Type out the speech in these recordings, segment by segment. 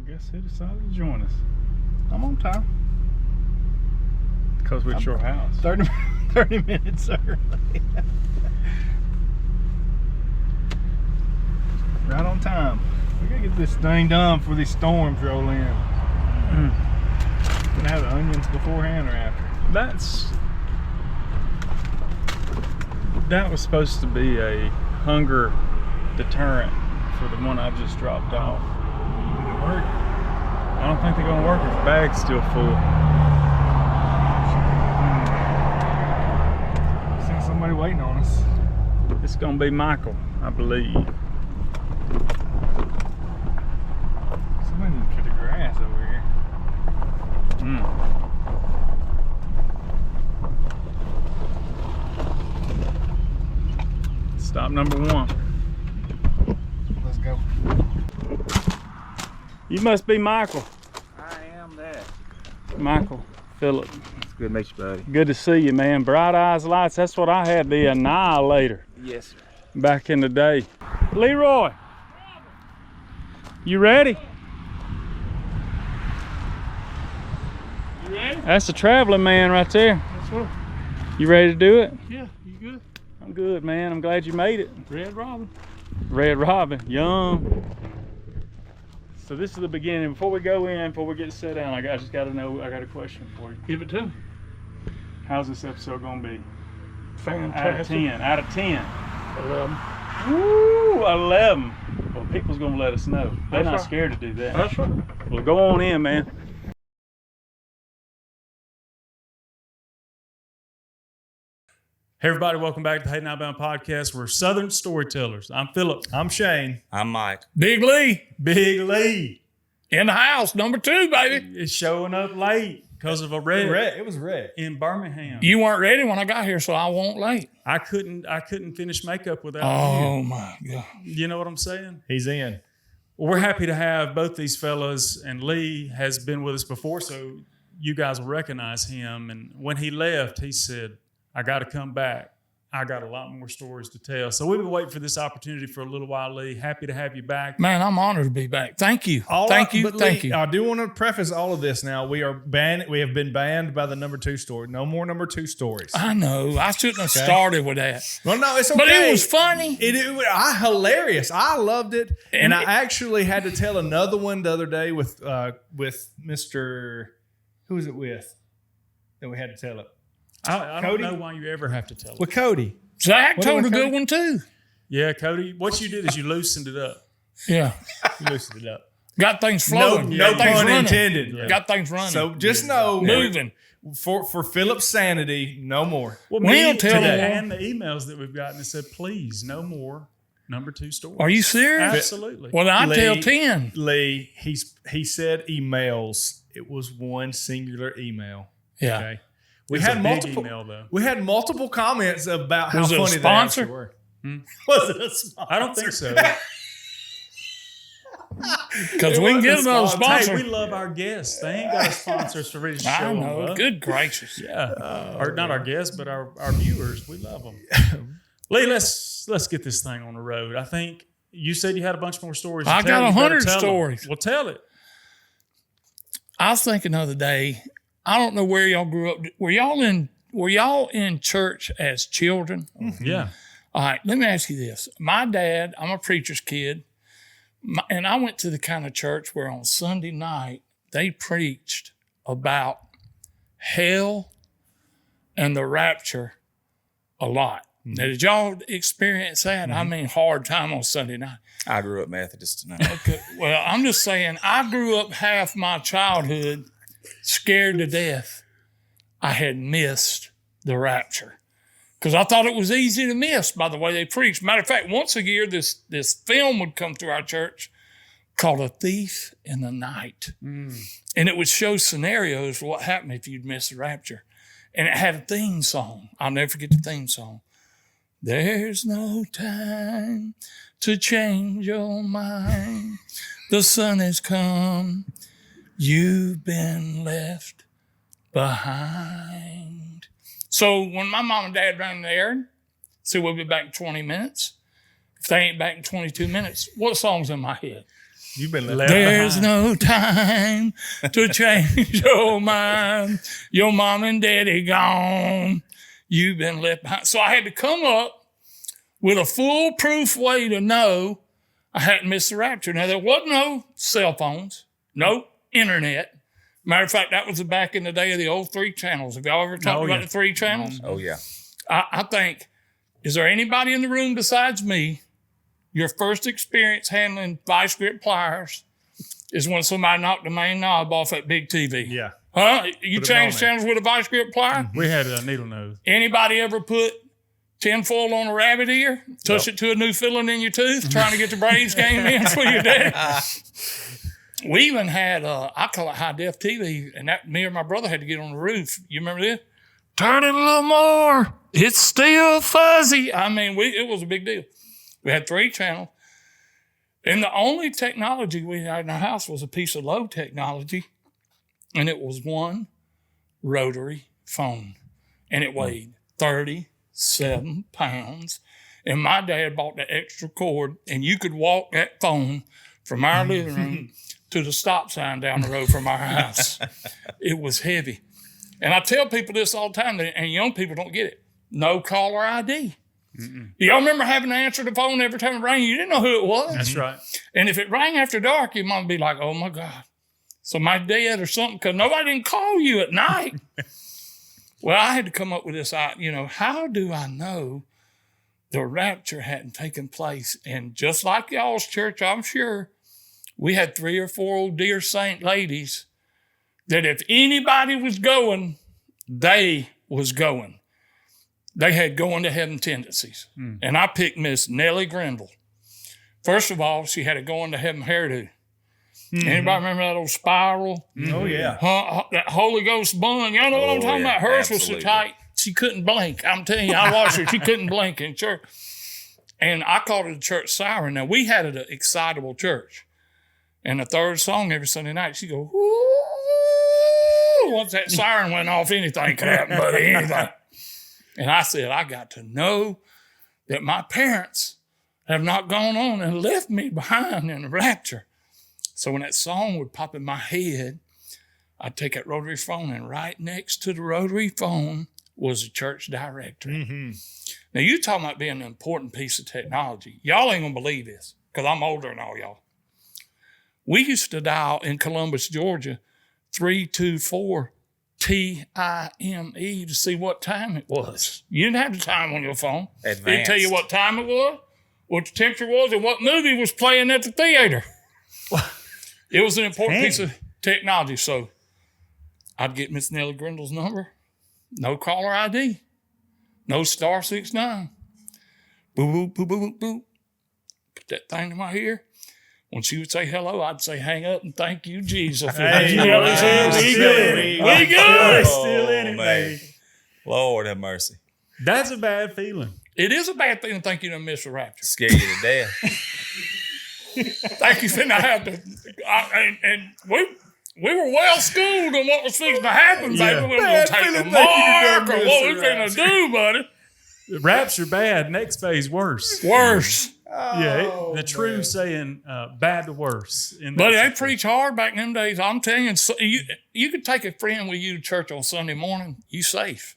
guess who decided to join us? I'm on time. Because we're at your house. 30 minutes early. Right on time. We gotta get this thing done before these storms roll in. Gonna have the onions beforehand or after? That was supposed to be a hunger deterrent for the one I just dropped off. Did it work? I don't think they're gonna work if the bag's still full. See somebody waiting on us. It's gonna be Michael, I believe. Somebody need to cut the grass over here. Stop number 1. Let's go. You must be Michael. I am that. Michael Phillip. It's good to meet you, buddy. Good to see you, man. Bright eyes, lights. That's what I had, the Annihilator, Yes, sir. back in the day. Leroy, you ready? You ready? That's the traveling man right there. That's what. You ready to do it? Yeah, you good? I'm good, man. I'm glad you made it. Red Robin. Red Robin, young. So this is the beginning. Before we go in, before we get set down, I just got to know, I got a question for you. Give it to me. How's this episode going to be? Fantastic. Out of 10. Out of 10. 11. Woo, 11. Well, people's going to let us know. They're That's not right. scared to do that. That's right. Well, go on in, man. Hey, everybody. Welcome back to the Hayden Outbound Podcast. We're Southern Storytellers. I'm Phillip. I'm Shane. I'm Mike. Big Lee Big Lee in the house, number 2, baby. is showing up late because of a wreck It was red. in Birmingham. You weren't ready when I got here, so I won't late. I couldn't finish makeup without Oh my God. you. You know what I'm saying? He's in. Well, we're happy to have both these fellas, and Lee has been with us before, so you guys will recognize him. And when he left, he said, I got to come back. I got a lot more stories to tell. So we've been waiting for this opportunity for a little while, Lee. Happy to have you back. Man, I'm honored to be back. Thank you. Thank you. I do want to preface all of this now. We have been banned by the number 2 story. No more number 2 stories. I know. I shouldn't have started with that. Well, no, it's okay. But it was funny. Hilarious. I loved it. And I actually had to tell another one the other day with Mr. Who was it with? That we had to tell it. I don't Cody? know why you ever have to tell With it. Cody. Zach What told about a good Cody? one too. Yeah, Cody, what you did is you loosened it up. Yeah. You loosened it up. Got things flowing. No Got things pun running. intended. Yeah. Got things running. So just know, moving. for Philip's sanity, no more. Well, We'll tell today, them. and the emails that we've gotten that said, please, no more number 2 stories. Are you serious? Absolutely. Well, I Lee- tell 10. Lee, he said emails. It was one singular email. Yeah. Okay. We had had multiple- email, though. We had multiple comments about how Was it a funny they sponsor? actually were. Hmm? Was it a sponsor? I don't think so. Because It we can get wasn't another sponsored. sponsor. Hey, we love our guests. They ain't got sponsors to really show I them know. up. Good gracious. Yeah. Or not our guests, but our viewers. We love them. Lee, let's get this thing on the road. I think you said you had a bunch more stories. I to tell. got You better 100 tell 'em. stories. Well, tell it. I was thinking the other day, I don't know where y'all grew up. Were y'all in church as children? Yeah. All right, let me ask you this. My dad, I'm a preacher's kid, and I went to the kind of church where on Sunday night they preached about hell and the rapture a lot. Now, did y'all experience that? I mean, hard time on Sunday night. I grew up Methodist tonight. Okay, well, I'm just saying, I grew up half my childhood scared to death I had missed the rapture. Because I thought it was easy to miss by the way they preached. Matter of fact, once a year, this film would come through our church called A Thief in the Night. And it would show scenarios for what happened if you'd missed the rapture. And it had a theme song. I'll never forget the theme song. There's no time to change your mind. The sun has come. You've been left behind. So when my mom and dad ran there, said we'll be back in 20 minutes. If they ain't back in 22 minutes, what song's in my head? You've been left There's behind. no time to change your mind. Your mom and daddy gone. You've been left behind. So I had to come up with a foolproof way to know I hadn't missed the rapture. Now, there wasn't no cell phones, no internet. Matter of fact, that was back in the day of the old 3 channels. Have y'all ever talked about the 3 channels? Oh, yeah. I think, is there anybody in the room besides me, your first experience handling vice grip pliers is when somebody knocked the main knob off that big TV? Yeah. Huh? You Put it change on there. channels with a vice grip plier? We had a needle nose. Anybody ever put tinfoil on a rabbit ear, touch it to a new filling in your tooth, trying to get the Braves game in for your dad? We even had, I call it high def TV, and that me and my brother had to get on the roof. You remember this? Turn it a little more. It's still fuzzy. I mean, it was a big deal. We had 3 channels. And the only technology we had in our house was a piece of low technology, and it was one rotary phone. And it weighed 37 pounds. And my dad bought the extra cord, and you could walk that phone from our living room to the stop sign down the road from our house. It was heavy. And I tell people this all the time, and young people don't get it. No caller ID. Do y'all remember having to answer the phone every time it rang? You didn't know who it was. That's right. And if it rang after dark, your mom would be like, oh my God, somebody dead or something, because nobody didn't call you at night. Well, I had to come up with this, how do I know the rapture hadn't taken place? And just like y'all's church, I'm sure, we had 3 or 4 old dear saint ladies that if anybody was going, they was going. They had going to heaven tendencies. And I picked Miss Nellie Grindle. First of all, she had a going to heaven hairdo. Anybody remember that old spiral? Oh, yeah. That Holy Ghost bun. Y'all know what I'm talking yeah, about? Hers was absolutely. so tight, she couldn't blink. I'm telling you, I watched her. She couldn't blink in church. And I called it a church siren. Now, we had an excitable church. And the third song every Sunday night, she'd go, whoo. Once that siren went off, anything could happen, buddy, anything. And I said, I got to know that my parents have not gone on and left me behind in the rapture. So when that song would pop in my head, I'd take that rotary phone, and right next to the rotary phone was a church directory. Now, you talking about being an important piece of technology. Y'all ain't going to believe this, because I'm older than all y'all. We used to dial in Columbus, Georgia, 324 TIME to see what time it was. You didn't have the time on your phone. Advanced. It'd tell you what time it was, what the temperature was, and what movie was playing at the theater. It was an important piece of technology. So I'd get Miss Nellie Grindle's number. No caller ID. No *69. Boop, boop, boop, boop, boop, boop. Put that thing in my ear. When she would say hello, I'd say hang up and thank you, Jesus. Hey, You know what I'm saying? We good. We good. Still in it, man. baby. Lord have mercy. That's a bad feeling. It is a bad thing to think you done missed the rapture. Scare you to death. Thank you for not have to. And we were well schooled on what was fixing to happen, baby. Yeah. We were going to take the mark or what we were going to do, buddy. Rapture bad, next phase worse. Worse. The true saying bad to worse. In Buddy, that they preach hard back in them days. I'm telling you, so you could take a friend with you to church on Sunday morning, you safe.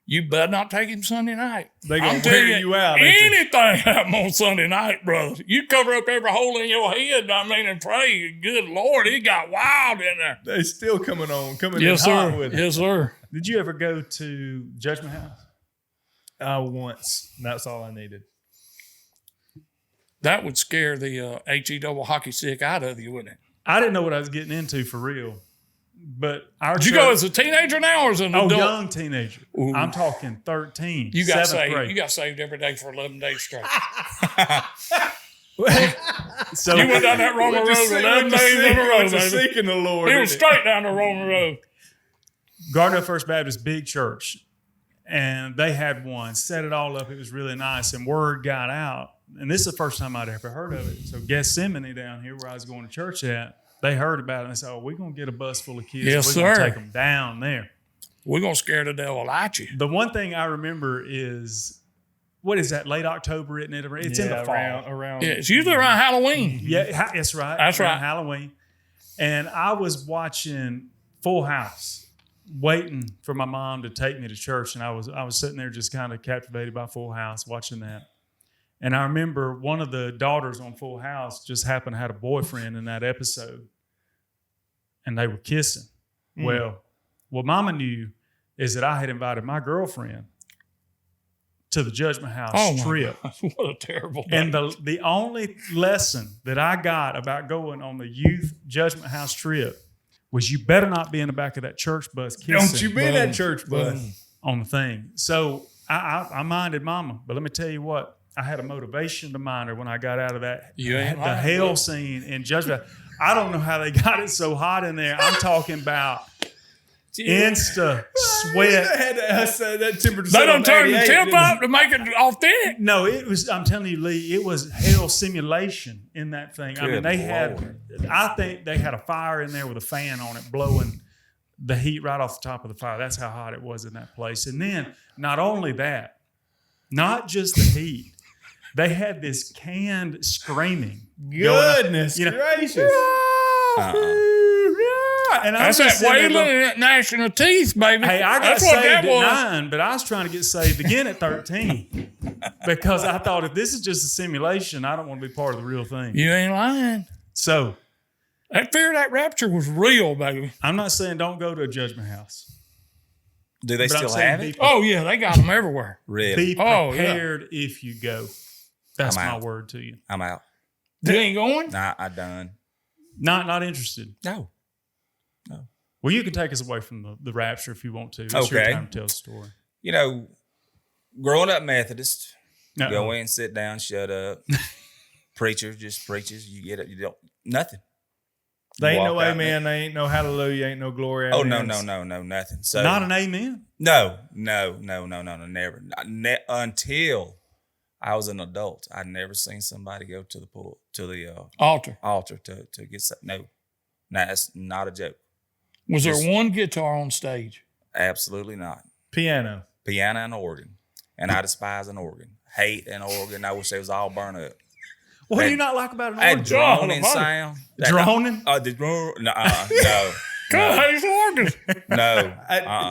You better not take him Sunday night. They gonna I'm telling wear you out, ain't they? Anything happen on Sunday night, brother. You cover up every hole in your head, and pray. Good Lord, it got wild in there. They still coming in Yes, hot sir. with it. Yes, sir. Did you ever go to Judgment House? Once. That's all I needed. That would scare the HE double hockey stick out of you, wouldn't it? I didn't know what I was getting into for real. But our Did you go as a teenager now or as an adult? young teenager. Ooh. I'm talking 13. You got 7th saved. grade. You got saved every day for 11 days straight. So You went down that Roman road 11 days in a row, baby. Seeking the Lord. He was straight down the Roman road. Gardner First Baptist, big church. And they had one, set it all up. It was really nice. And word got out. And this is the first time I'd ever heard of it. So Gethsemane down here where I was going to church at, they heard about it and they said, we're going to get a bus full of kids. Yes, We're going to sir. take them down there. We're going to scare the devil out you. The one thing I remember is what is that? Late October, isn't it? It's in the fall. Around. Yeah, it's usually around Halloween. Yeah, that's right. That's around right. Halloween. And I was watching Full House, waiting for my mom to take me to church. And I was sitting there just kind of captivated by Full House, watching that. And I remember one of the daughters on Full House just happened to have a boyfriend in that episode. And they were kissing. Well, what Mama knew is that I had invited my girlfriend to the Judgment House trip. What a terrible day. And the only lesson that I got about going on the youth Judgment House trip was you better not be in the back of that church bus kissing. Don't you be in that church bus. On the thing. So I minded Mama, but let me tell you what, I had a motivation to mind her when I got out of that You ain't the lying, hell bro. scene in Judgment House. I don't know how they got it so hot in there. I'm talking about insta sweat. That temperature. They done turned the temp up to make it authentic. No, it was, I'm telling you, Lee, it was hell simulation in that thing. I mean, Good they Lord. I think they had a fire in there with a fan on it blowing the heat right off the top of the fire. That's how hot it was in that place. And then not only that, not just the heat, they had this canned screaming. Goodness You know, gracious. And I'm That's just that sitting there wailing and that gnashing of teeth, baby. hey, I got That's what saved that at was. 9, but I was trying to get saved again at 13 because I thought if this is just a simulation, I don't want to be part of the real thing. You ain't lying. So That fear of that rapture was real, baby. I'm not saying don't go to a Judgment House. Do they But I'm still saying have be, it? Oh, yeah, they got them everywhere. Really? be Oh, yeah. prepared if you go. That's I'm my out. word to you. I'm out. You ain't going? Nah, I done. Not interested. No. Well, you can take us away from the rapture if you want to. It's your Okay. time to tell the story. You know, growing up Methodist, No. go in, sit down, shut up. Preacher just preaches. You get it. You don't nothing. They ain't Walk no out amen. They ain't no hallelujah. Ain't no glory. Oh no, amens. nothing. So Not an amen. no, never. Until I was an adult, I'd never seen somebody go to the pool to the Altar. altar to get saved. No, that's not a joke. Was there Just- one guitar on stage? Absolutely not. Piano. Piano and organ, and I despise an organ. Hate an organ. I wish they was all burnt up. What do you not like about an That organ? droning God, sound. Droning? The drone. No. God, he's organs. No.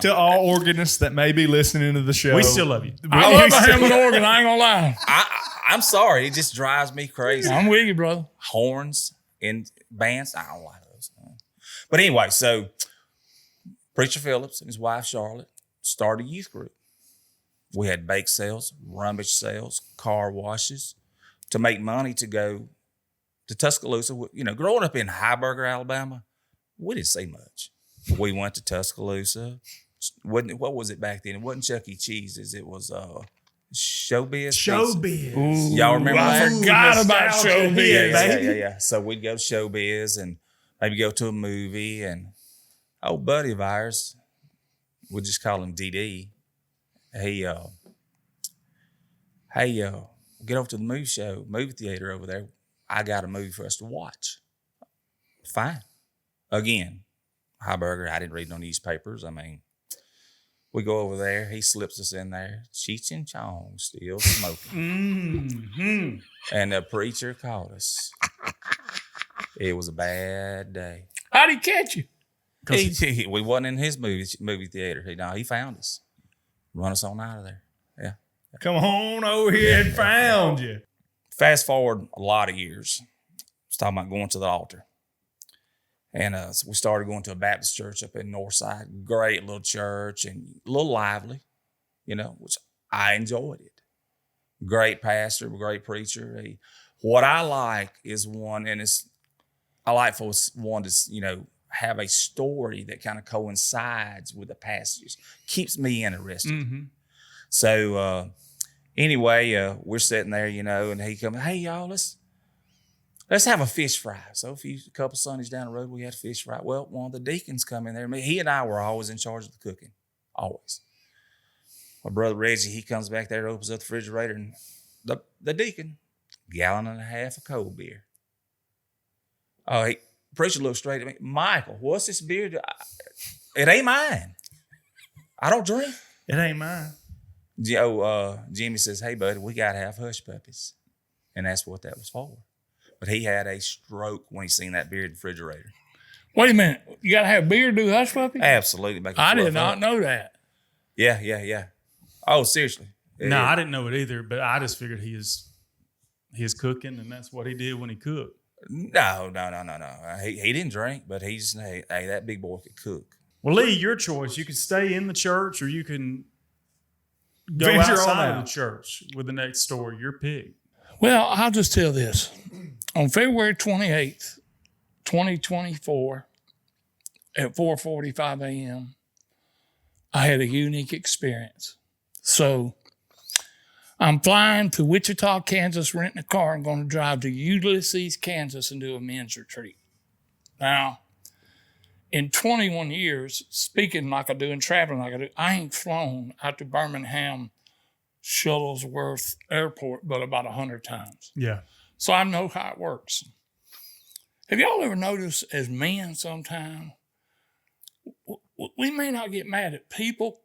To all organists that may be listening to the show, We still love you. I love a Hammond organ. I ain't gonna lie. I'm sorry. It just drives me crazy. I'm with you, brother. Horns in bands. I don't like those. But anyway, so Preacher Phillips and his wife Charlotte started a youth group. We had bake sales, rummage sales, car washes to make money to go to Tuscaloosa. You know, growing up in Heiberger, Alabama, we didn't see much. We went to Tuscaloosa. What was it back then? It wasn't Chuck E. Cheese's. It was Showbiz. Pizza. Showbiz. Y'all remember I that? forgot about nostalgia. Showbiz. baby. So we'd go to Showbiz and maybe go to a movie. And old buddy of ours, we'll just call him DD. He, get over to the movie theater over there. I got a movie for us to watch. Fine. Again, Heiberger, I didn't read no newspapers. I mean, we go over there. He slips us in there. Cheech and Chong still smoking. Mm-hmm. And the preacher caught us. It was a bad day. How'd he catch you? We wasn't in his movie theater. He found us. Run us on out of there. Yeah. come on over here and found you. Fast forward a lot of years. I was talking about going to the altar. And so we started going to a Baptist church up in Northside. Great little church and a little lively, which I enjoyed it. Great pastor, great preacher. What I like is I like for one to, have a story that kind of coincides with the passages. Keeps me interested. Mm-hmm. So anyway, we're sitting there, and he comes, hey, y'all, let's have a fish fry. So a couple Sundays down the road, we had a fish fry. Well, one of the deacons come in there. He and I were always in charge of the cooking, always. My brother Reggie, he comes back there, opens up the refrigerator, and the deacon, gallon and a half of cold beer. Oh, the preacher looked straight at me. Michael, what's this beer? It ain't mine. I don't drink. It ain't mine. Jimmy says, "Hey, buddy, we got to have hush puppies," and that's what that was for. But he had a stroke when he seen that beer in the refrigerator. Wait a minute. You got to have beer to do hush puppy? Absolutely. I did not know that. Yeah. Oh, seriously. No, I didn't know it either, but I just figured he is cooking, and that's what he did when he cooked. No. He didn't drink, but hey, that big boy could cook. Well, Lee, your choice. You can stay in the church, or you can go Venture on outside out. of the church with the next story. Your pick. Well, I'll just tell this. On February 28th, 2024, at 4:45 a.m., I had a unique experience. So I'm flying to Wichita, Kansas, renting a car, and going to drive to Ulysses, Kansas, and do a men's retreat. Now, in 21 years, speaking like I do and traveling like I do, I ain't flown out to Birmingham Shuttlesworth Airport but about 100 times. Yeah. So I know how it works. Have y'all ever noticed as men sometimes, we may not get mad at people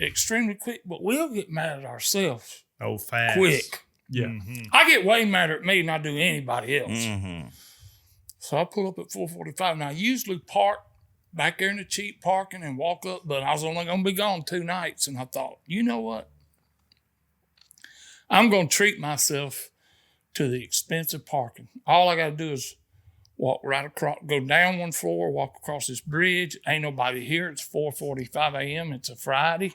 extremely quick, but we'll get mad at ourselves Oh, fast. quick. Yeah. Mm-hmm. I get way madder at me than I do anybody else. Mm-hmm. So I pull up at 4:45. Now, I usually park back there in the cheap parking and walk up, but I was only going to be gone 2 nights. And I thought, you know what? I'm going to treat myself to the expensive parking. All I got to do is walk right across, go down one floor, walk across this bridge. Ain't nobody here. It's 4:45 a.m. It's a Friday.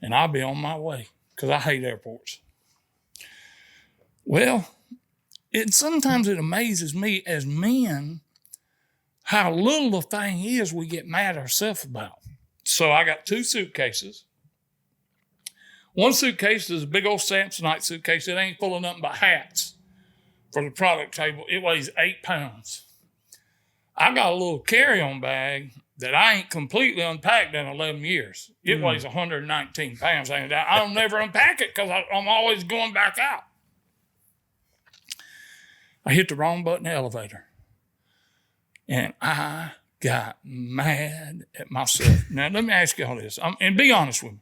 And I'll be on my way because I hate airports. Well, sometimes it amazes me as men how little the thing is we get mad at ourselves about. So I got 2 suitcases. One suitcase is a big old Samsonite suitcase. It ain't full of nothing but hats for the product table. It weighs 8 pounds. I got a little carry-on bag that I ain't completely unpacked in 11 years. It weighs 119 pounds. I'll never unpack it because I'm always going back out. I hit the wrong button in the elevator. And I got mad at myself. Now, let me ask you all this. And be honest with me.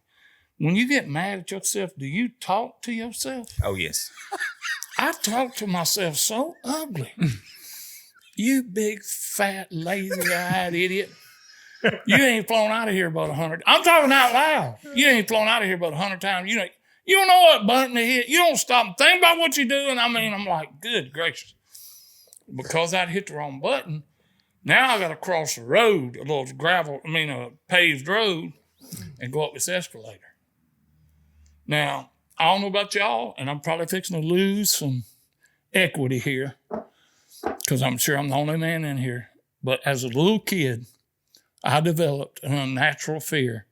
When you get mad at yourself, do you talk to yourself? Oh, yes. I talk to myself so ugly. You big, fat, lazy-eyed idiot. You ain't flown out of here but 100. I'm talking out loud. You ain't flown out of here but 100 times. You don't know what button to hit. You don't stop and think about what you're doing. I mean, I'm like, good gracious. Because I'd hit the wrong button, now I got to cross the road, a paved road, and go up this escalator. Now, I don't know about y'all, and I'm probably fixing to lose some equity here because I'm sure I'm the only man in here. But as a little kid, I developed an unnatural fear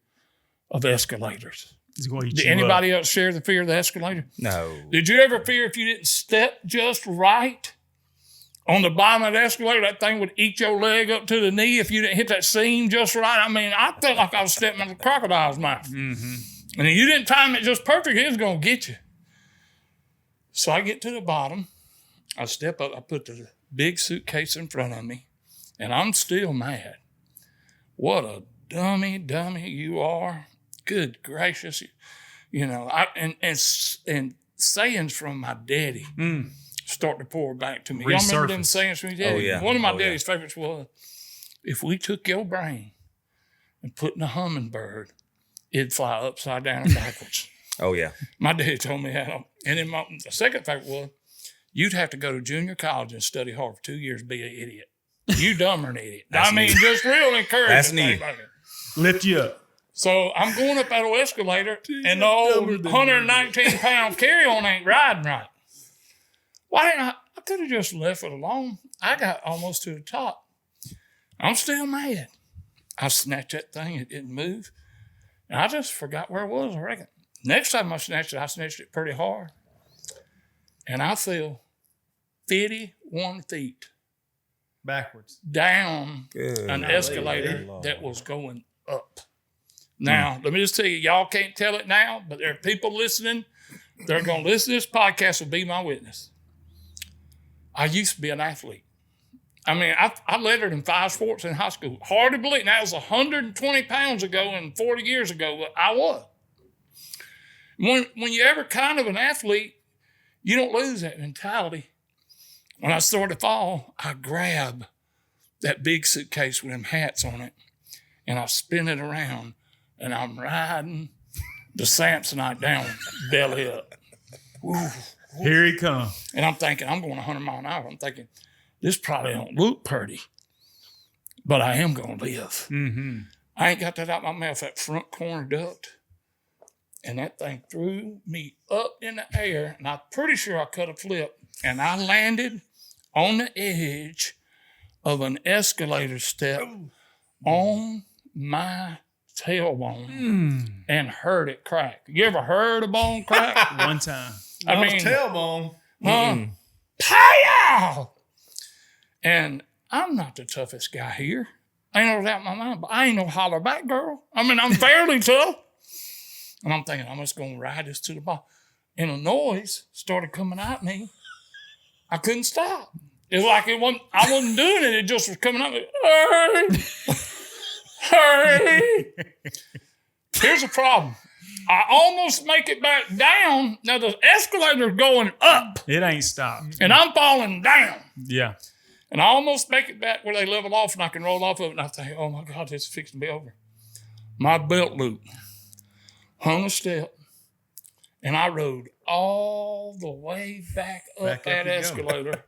of escalators. Did anybody else share the fear of the escalator? No. Did you ever fear if you didn't step just right on the bottom of the escalator, that thing would eat your leg up to the knee if you didn't hit that seam just right? I mean, I felt like I was stepping in a crocodile's mouth. Mm-hmm. And if you didn't time it just perfect, it was going to get you. So I get to the bottom. I step up. I put the big suitcase in front of me. And I'm still mad. What a dummy you are. Good gracious. And sayings from my daddy start to pour back to me. Y'all remember them sayings from your daddy? Oh, yeah. One of my daddy's favorites was, if we took your brain and put in a hummingbird, it'd fly upside down and backwards. Oh, yeah. My daddy told me that. And then the second fact was, you'd have to go to junior college and study hard for 2 years to be an idiot. You dumb or an idiot. Just real encouraging. That's neat. Lift you up. So I'm going up that old escalator, and the old 119-pound carry-on ain't riding right. Why didn't I could have just left it alone. I got almost to the top. I'm still mad. I snatched that thing. It didn't move. And I just forgot where it was, I reckon. Next time I snatched it pretty hard. And I fell 51 feet Backwards. down an escalator that was going up. Now, let me just tell you, y'all can't tell it now, but there are people listening. They're going to listen to this podcast and be my witness. I used to be an athlete. I mean, I lettered in 5 sports in high school. Hard to believe. That was 120 pounds ago and 40 years ago, but I was. When you're ever kind of an athlete, you don't lose that mentality. When I started to fall, I grab that big suitcase with them hats on it, and I spin it around, and I'm riding the Samsonite down, belly up. Woo. Here he comes. And I'm thinking, I'm going 100 miles an hour. I'm thinking, this probably don't look pretty, but I am going to live. Mm-hmm. I ain't got that out my mouth, that front corner duct. And that thing threw me up in the air, and I'm pretty sure I cut a flip. And I landed on the edge of an escalator step on my tailbone and heard it crack. You ever heard a bone crack? One time. I mean, tailbone. Pow! And I'm not the toughest guy here. I ain't no doubt in my mind, but I ain't no holler back girl. I mean, I'm fairly tough. And I'm thinking, I'm just going to ride this to the ball. And a noise started coming at me. I couldn't stop. It was like I wasn't doing it. It just was coming up. Hey! Here's the problem. I almost make it back down. Now the escalator's going up. It ain't stopped. And I'm falling down. Yeah. And I almost make it back where they level off and I can roll off of it. And I think, oh my God, this is fixing to be over. My belt loop hung a step. And I rode all the way back up that escalator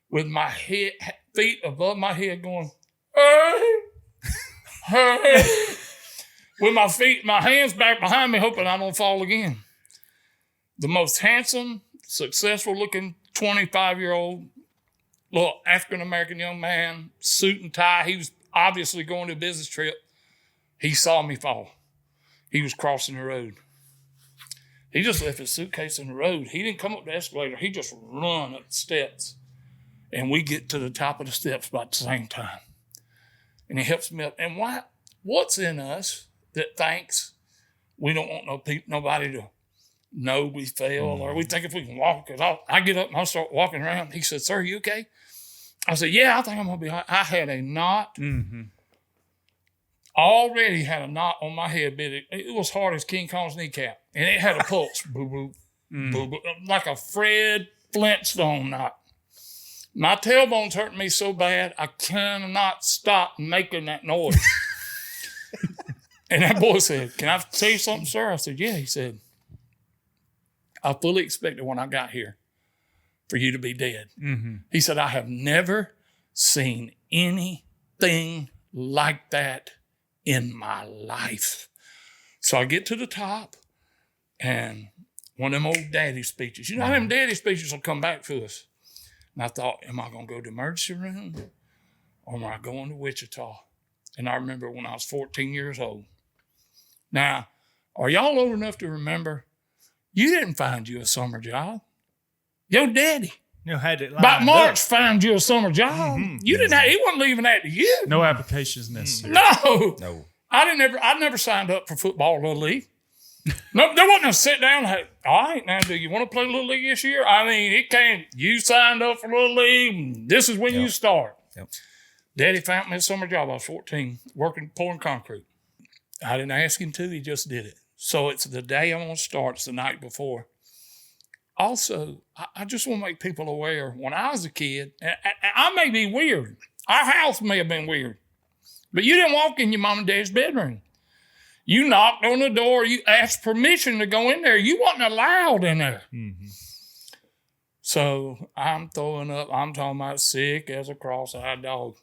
with my feet above my head going, hey, hey. With my hands back behind me, hoping I don't fall again. The most handsome, successful looking 25-year-old little African-American young man, suit and tie. He was obviously going to a business trip. He saw me fall. He was crossing the road. He just left his suitcase in the road. He didn't come up the escalator. He just run up the steps. And we get to the top of the steps about the same time. And he helps me up. And what's in us that thinks we don't want nobody to know we failed, or we think if we can walk? Because I get up and I start walking around. He said, sir, you okay? I said, yeah, I think I'm going to be all right. I had a knot. Mm-hmm. Already had a knot on my head, but it was hard as King Kong's kneecap. And it had a pulse, boo, boo, boo, boo, like a Fred Flintstone knot. My tailbone's hurting me so bad, I cannot stop making that noise. And that boy said, can I tell you something, sir? I said, yeah. He said, I fully expected when I got here for you to be dead. Mm-hmm. He said, I have never seen anything like that in my life. So I get to the top, and one of them old daddy speeches. You know how them daddy speeches will come back to us. And I thought, am I going to go to the emergency room, or am I going to Wichita? And I remember when I was 14 years old. Now, are y'all old enough to remember you didn't find you a summer job? Your daddy. You had it about March found you a summer job. Mm-hmm. You didn't have, he wasn't leaving that to you. No applications necessary. No. I never signed up for football Little League. No, there wasn't a sit down. All right, now, do you want to play Little League this year? I mean, it came, you signed up for Little League. This is when you start. Yep. Daddy found me a summer job. I was 14, pouring concrete. I didn't ask him to. He just did it. So it's the day I'm going to start. It's the night before. Also, I just want to make people aware, when I was a kid, and I may be weird. Our house may have been weird. But you didn't walk in your mom and dad's bedroom. You knocked on the door. You asked permission to go in there. You wasn't allowed in there. Mm-hmm. So I'm throwing up. I'm talking about sick as a cross-eyed dog.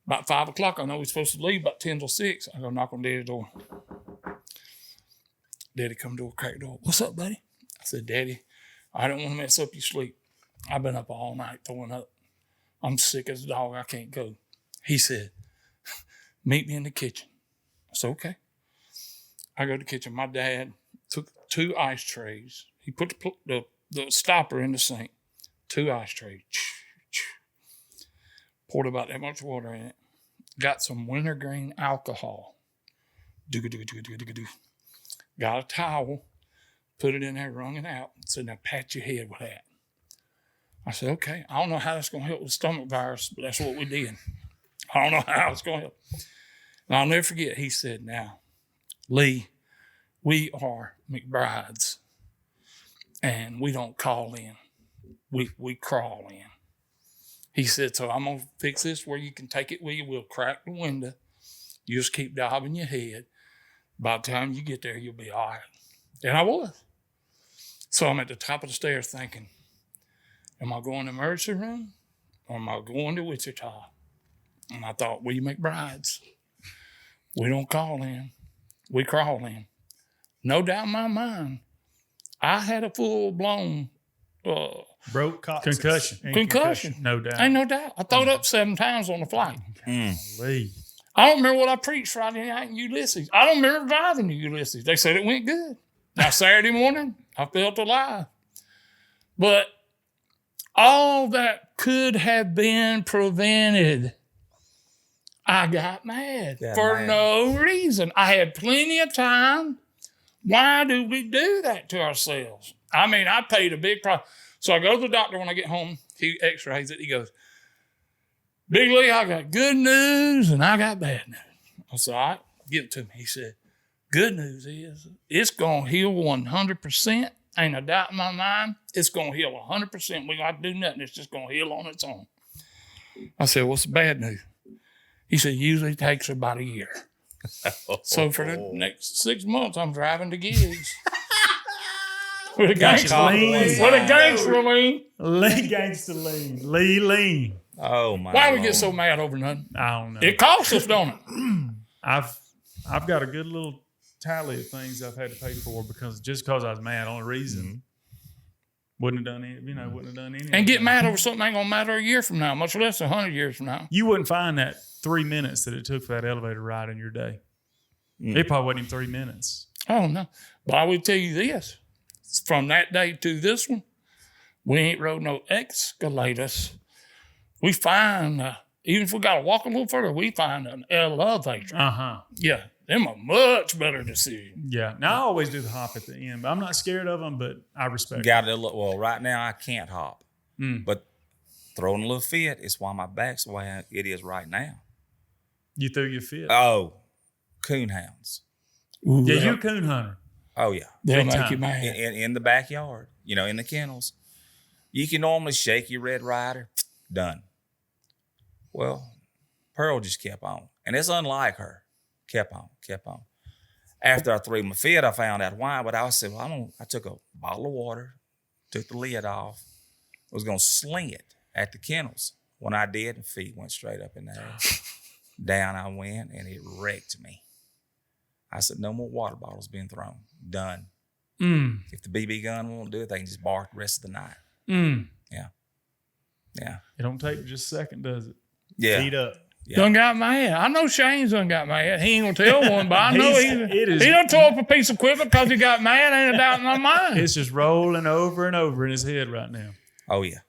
About 5 o'clock, I know we're supposed to leave about 10 till 6. I go knock on Daddy's door. Daddy come to a crack door. What's up, buddy? I said, Daddy, I don't want to mess up your sleep. I've been up all night throwing up. I'm sick as a dog. I can't go. He said, meet me in the kitchen. I said, okay. I go to the kitchen. My dad took 2 ice trays. He put the stopper in the sink. 2 ice trays. Poured about that much water in it. Got some wintergreen alcohol. Got a towel. Put it in there, wrung it out. Said, now pat your head with that. I said, okay. I don't know how that's going to help with stomach virus, but that's what we did. I don't know how it's going to help. And I'll never forget, he said, now, Lee, we are McBrides, and we don't call in. We crawl in. He said, so I'm going to fix this where you can take it with you. We'll crack the window. You just keep dabbing your head. By the time you get there, you'll be all right. And I was. So I'm at the top of the stairs thinking, am I going to the emergency room or am I going to Wichita? And I thought, we McBrides. We don't call in. We crawl in. No doubt in my mind, I had a full-blown Broke coccyx. Concussion. And concussion. No doubt. Ain't no doubt. I throwed up 7 times on the flight. Lee. I don't remember what I preached Friday night in Ulysses. I don't remember driving to Ulysses. They said it went good. Now, Saturday morning, I felt alive. But all that could have been prevented. I got mad for no reason. I had plenty of time. Why do we do that to ourselves? I mean, I paid a big price. So I go to the doctor when I get home. He x-rays it. He goes, Big Lee, I got good news and I got bad news. I said, all right, give it to me. He said, good news is it's going to heal 100%. Ain't a doubt in my mind. It's going to heal 100%. We got to do nothing. It's just going to heal on its own. I said, what's the bad news? He said, usually it takes about a year. So for the next 6 months, I'm driving to gigs. With a gangster lean. With a gangster lean. Lee gangster lean. Lee lean. Oh my! Why do we get so mad over nothing? I don't know. It costs us, don't it? I've got a good little tally of things I've had to pay for because I was mad. Only reason wouldn't have done it. Wouldn't have done anything. And get mad over something ain't gonna matter a year from now, much less 100 years from now. You wouldn't find that 3 minutes that it took for that elevator ride in your day. It probably wasn't even 3 minutes. Oh no! But I would tell you this: from that day to this one, we ain't rode no escalators. We find, even if we got to walk a little further, we find an elevator. Yeah, them a much better decision. Yeah. Now, I always do the hop at the end, but I'm not scared of them, but I respect Got it. Well, right now I can't hop, but throwing a little fit is why my back's the way it is right now. You threw your fit. Oh, coon hounds. Ooh, Yeah, you're a coon hunter. Oh yeah, they'll big make time. you mad. in the backyard, in the kennels. You can normally shake your Red Ryder, done. Well, Pearl just kept on, and it's unlike her. Kept on. After I threw my fit, I found out why. But I said, well, I took a bottle of water, took the lid off, was gonna sling it at the kennels. When I did, the feet went straight up in the air. Down I went, and it wrecked me. I said, no more water bottles being thrown. Done. If the BB gun won't do it, they can just bark the rest of the night. Yeah. It don't take just a second, does it? Yeah. Feet up. Yeah. Done got mad. I know Shane's done got mad. He ain't gonna tell one, but I know It is- he done tore up a piece of equipment because he got mad. Ain't a doubt in my mind. It's just rolling over and over in his head right now. Oh, yeah.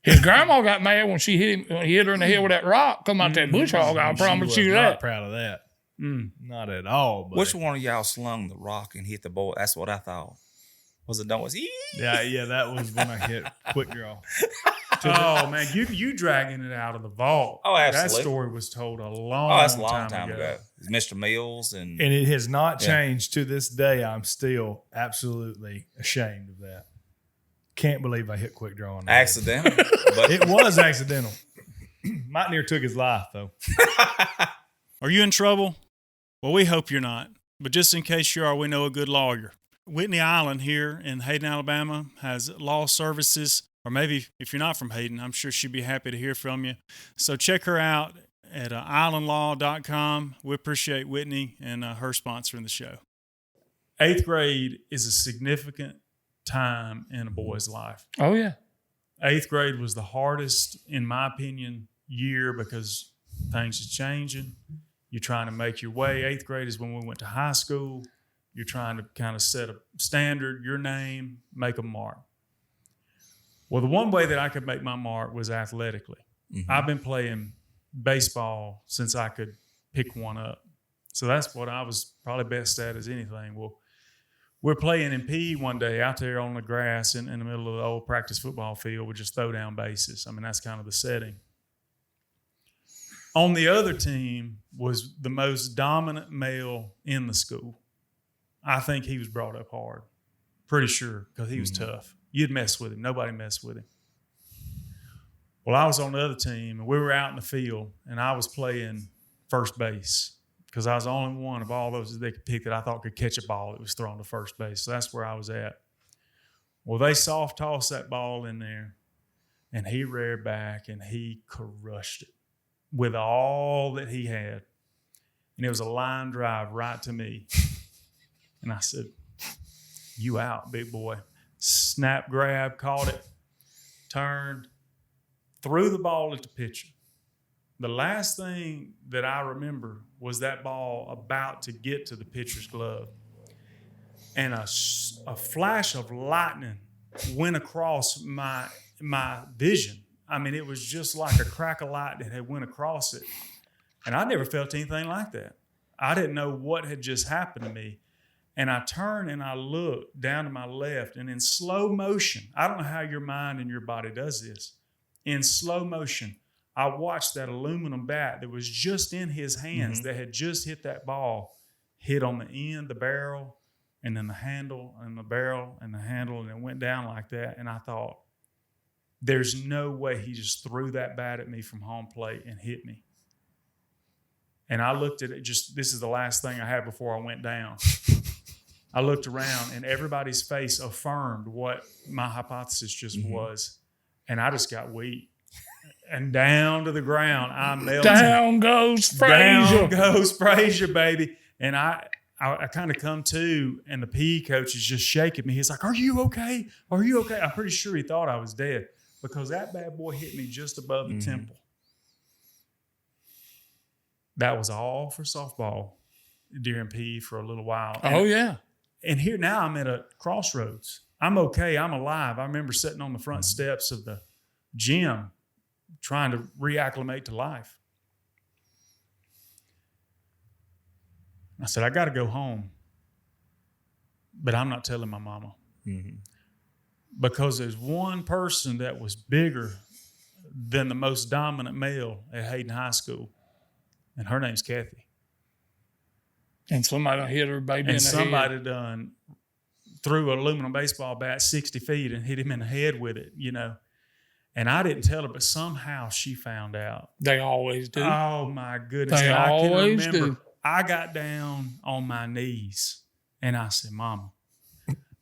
His grandma got mad when she hit him. He hit her in the head with that rock. Come out that bush hog. I promise She you was that. not proud of that. Not at all. But Which one of y'all slung the rock and hit the boy? That's what I thought. Was it noise? yeah, that was when I hit quick draw. Oh man, you dragging it out of the vault. Oh, absolutely. That story was told a long, that's a long time ago. Mr. Mills and And it has not changed to this day. I'm still absolutely ashamed of that. Can't believe I hit quick draw on that. accidental. But It was accidental. Might near took his life though. Are you in trouble? Well, we hope you're not. But just in case you are, we know a good lawyer. Whitney Island here in Hayden, Alabama has law services. Or maybe if you're not from Hayden, I'm sure she'd be happy to hear from you. So check her out at islandlaw.com. We appreciate Whitney and her sponsoring the show. 8th grade is a significant time in a boy's life. Oh yeah. 8th grade was the hardest, in my opinion, year because things are changing. You're trying to make your way. 8th grade is when we went to high school. You're trying to kind of set a standard, your name, make a mark. Well, the one way that I could make my mark was athletically. I've been playing baseball since I could pick one up. So that's what I was probably best at as anything. Well, we're playing in PE one day out there on the grass in the middle of the old practice football field with just throw down bases. I mean, that's kind of the setting. On the other team was the most dominant male in the school. I think he was brought up hard. Pretty sure, because he was tough. You'd mess with him. Nobody messed with him. Well, I was on the other team, and we were out in the field, and I was playing first base because I was the only one of all those that they could pick that I thought could catch a ball that was thrown to first base. So that's where I was at. Well, they soft tossed that ball in there, and he reared back, and he crushed it with all that he had. And it was a line drive right to me. And I said, you out, big boy. Snap, grab, caught it, turned, threw the ball at the pitcher. The last thing that I remember was that ball about to get to the pitcher's glove. And a flash of lightning went across my vision. I mean, it was just like a crack of lightning had went across it. And I never felt anything like that. I didn't know what had just happened to me. And I turned and I looked down to my left, and in slow motion, I don't know how your mind and your body does this. In slow motion, I watched that aluminum bat that was just in his hands that had just hit that ball, hit on the end, the barrel, and then the handle, and the barrel, and the handle, and it went down like that. And I thought, there's no way he just threw that bat at me from home plate and hit me. And I looked at it, this is the last thing I had before I went down. I looked around, and everybody's face affirmed what my hypothesis just was. And I just got weak. And down to the ground, I melted. Down goes Frazier. Down goes Frazier, baby. And I kind of come to, and the PE coach is just shaking me. He's like, are you okay? Are you okay? I'm pretty sure he thought I was dead because that bad boy hit me just above the temple. That was all for softball during PE for a little while. Oh, yeah. And here now I'm at a crossroads. I'm okay. I'm alive. I remember sitting on the front steps of the gym trying to reacclimate to life. I said, I got to go home. But I'm not telling my mama. Because there's one person that was bigger than the most dominant male at Hayden High School. And her name's Kathy. And somebody hit her baby in the head. And somebody done threw an aluminum baseball bat 60 feet and hit him in the head with it, you know. And I didn't tell her, but somehow she found out. They always do. Oh, my goodness. They I can always remember, do. I got down on my knees and I said, Mama,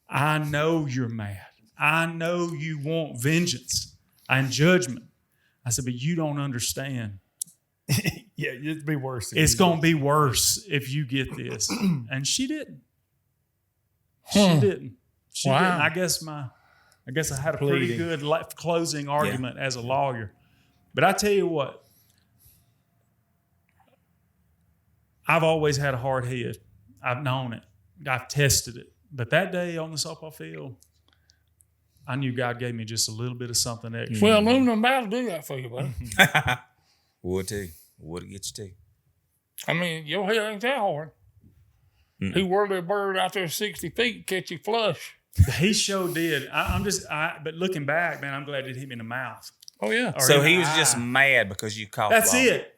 I know you're mad. I know you want vengeance and judgment. I said, but you don't understand. Yeah, it'd be worse. It's going to be worse if you get this. And she didn't. She didn't. She Wow. didn't. I guess I had a pretty good closing argument as a lawyer. But I tell you what, I've always had a hard head. I've known it. I've tested it. But that day on the softball field, I knew God gave me just a little bit of something extra. Well, aluminum bat will do that for you, buddy. Would too. Would get you too. I mean, your head ain't that hard. He whirled a bird out there 60 feet, catch you flush. He sure did. But looking back, man, I'm glad it hit me in the mouth. Oh, yeah. Or So in he the was eye. just mad because you caught That's the ball. it.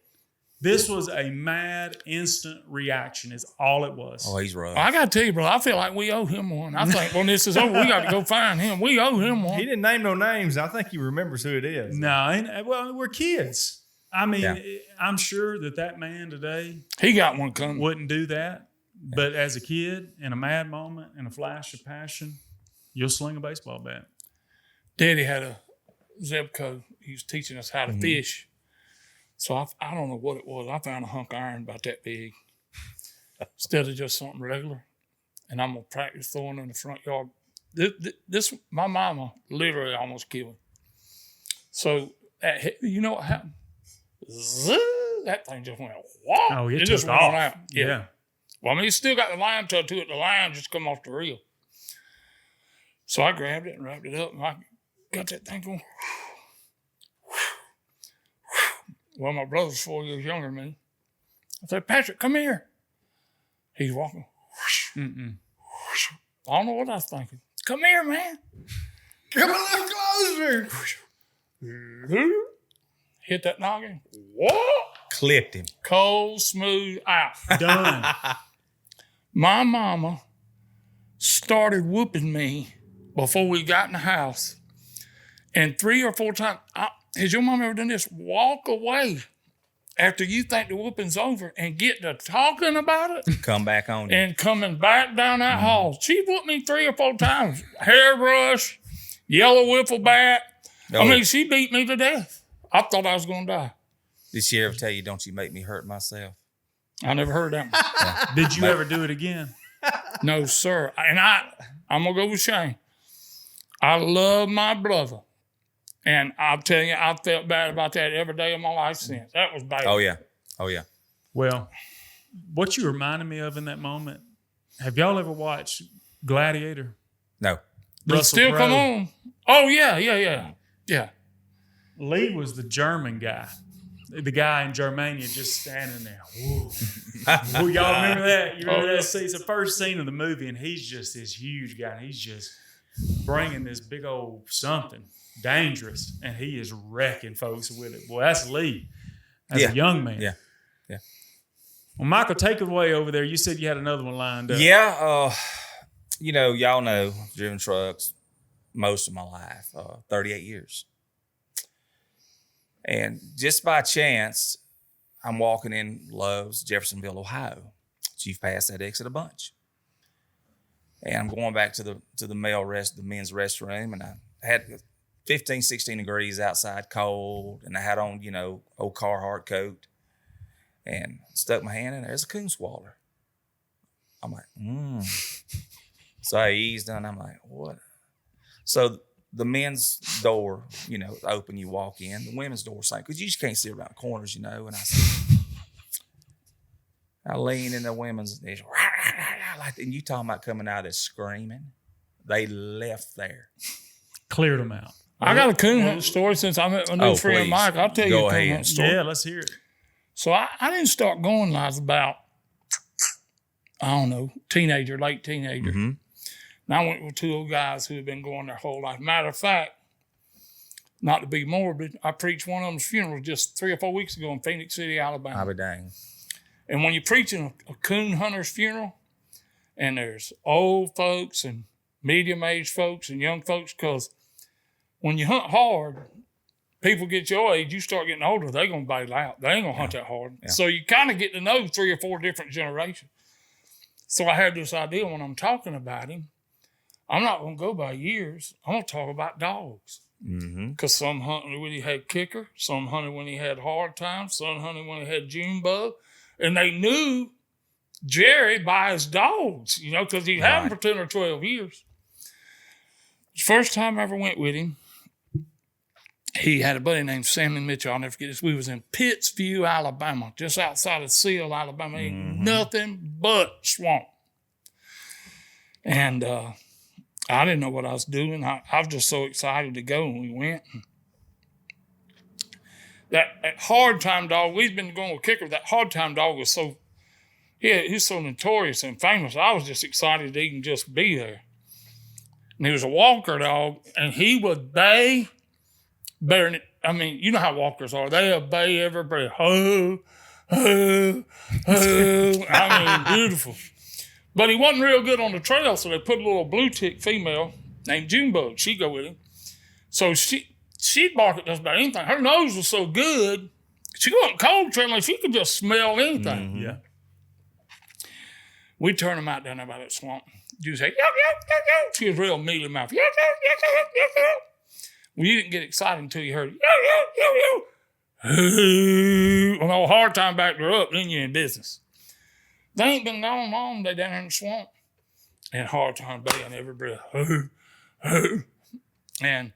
This was a mad, instant reaction is all it was. Oh, he's rough. I got to tell you, bro, I feel like we owe him one. I think when this is over, we got to go find him. We owe him one. He didn't name no names. I think he remembers who it is. No, well, we're kids. I mean, Yeah. I'm sure that man today He got one coming. wouldn't do that. But as a kid, in a mad moment, in a flash of passion, you'll sling a baseball bat. Daddy had a Zebco. He was teaching us how to fish. So I don't know what it was. I found a hunk of iron about that big instead of just something regular. And I'm going to practice throwing in the front yard. This my mama literally almost killed me. So you know what happened? That thing just went, whoa. Oh, it it just took went off. out. Yeah. Well, I mean, it's still got the line to it. The line just come off the reel. So I grabbed it and wrapped it up, and I got that thing going. Well, my brother's 4 years younger than me. I said, Patrick, come here. He's walking. I don't know what I was thinking. Come here, man. Come a little closer. Hit that noggin. What? Clipped him. Cold, smooth, out. Done. My mama started whooping me before we got in the house. And 3 or 4 times, has your mom ever done this? Walk away after you think the whooping's over and get to talking about it Come back on you. and coming back down that hall. She whooped me 3 or 4 times. Hairbrush, yellow wiffle bat. I mean, she beat me to death. I thought I was going to die. Did she ever tell you, don't you make me hurt myself? I never heard that one. Did you ever do it again? No, sir. And I'm going to go with Shane. I love my brother. And I'll tell you, I felt bad about that every day of my life since. That was bad. Oh, yeah. Oh, yeah. Well, what you reminded me of in that moment, have y'all ever watched Gladiator? No. But Russell still Crowe. come on. Oh, yeah. Lee was the German guy. The guy in Germania just standing there. Whoa. Whoa, y'all remember that? You remember that scene? It's the first scene of the movie, and he's just this huge guy. And he's just bringing this big old something dangerous, and he is wrecking folks with it. Boy, that's Lee as a young man. Yeah. Well, Michael, take it away over there. You said you had another one lined up. Yeah. Y'all know, I've driven trucks most of my life, 38 years. And just by chance, I'm walking in Love's, Jeffersonville, Ohio. You've passed that exit a bunch. And I'm going back to the the men's restroom, and I had 15, 16 degrees outside, cold, and I had on, old Carhartt coat, and stuck my hand in there. There's a coon swaller. I'm like, So I eased on. I'm like, what? So the men's door, open, you walk in. The women's door, same, because you just can't see around corners, And I lean in the women's, and you talking about coming out of there screaming. They left there. Cleared them out. I got a coon hunting story since I met my new friend please. Mike. I'll tell you Go a coon ahead. hunting story. Yeah, let's hear it. So I didn't start going when I was about, I don't know, late teenager. Mm-hmm. And I went with 2 old guys who had been going their whole life. Matter of fact, not to be morbid, I preached one of them's funeral just 3 or 4 weeks ago in Phoenix City, Alabama. I'll be dang. And when you're preaching a coon hunter's funeral, and there's old folks and medium-aged folks and young folks, because when you hunt hard, people get your age, you start getting older, they're going to bail out. They ain't going to hunt that hard. Yeah. So you kind of get to know 3 or 4 different generations. So I had this idea when I'm talking about him, I'm not going to go by years. I'm going to talk about dogs. Mm-hmm. Because some hunted when he had kicker, some hunted when he had hard time, some hunted when he had June bug. And they knew Jerry by his dogs, because he had them for 10 or 12 years. First time I ever went with him, he had a buddy named Sammy Mitchell. I'll never forget this. We was in Pittsview, Alabama, just outside of Seal, Alabama. Ain't nothing but swamp. And I didn't know what I was doing. I was just so excited to go when we went. That hard time dog, we've been going with kicker. That hard time dog was he's so notorious and famous. I was just excited to even just be there. And he was a walker dog, and he would bay better than, you know how walkers are. They bay every breath. Ho, ho, ho. Beautiful. But he wasn't real good on the trail, so they put a little blue tick female named Junebug. She'd go with him. So she'd bark at just about anything. Her nose was so good, she wasn't cold trailing. She could just smell anything. Mm-hmm. Yeah. We'd turn them out down there by that swamp. You'd say, yo, yo, yo, yo. She was real mealy mouth. Yo, yo, yo, yo, yo, yo. Well, you didn't get excited until you heard, yo, yo, yo, yo. When a hard time backed her up, then you're in business. They ain't been gone long. They down there in the swamp. And hard time baying every breath. Ho, ho. And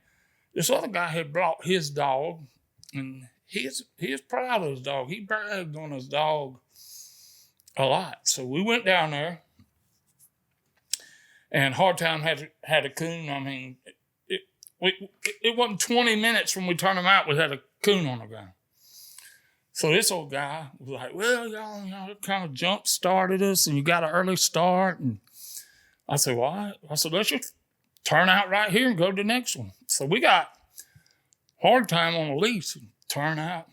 this other guy had brought his dog, and he was proud of his dog. He bragged on his dog a lot. So we went down there, and Hard Time had a coon. It wasn't 20 minutes when we turned him out, we had a coon on the ground. So this old guy was like, well, y'all kind of jump started us, and you got an early start. And I said, well, let's just turn out right here and go to the next one. So we got Hard Time on the leash and turn out.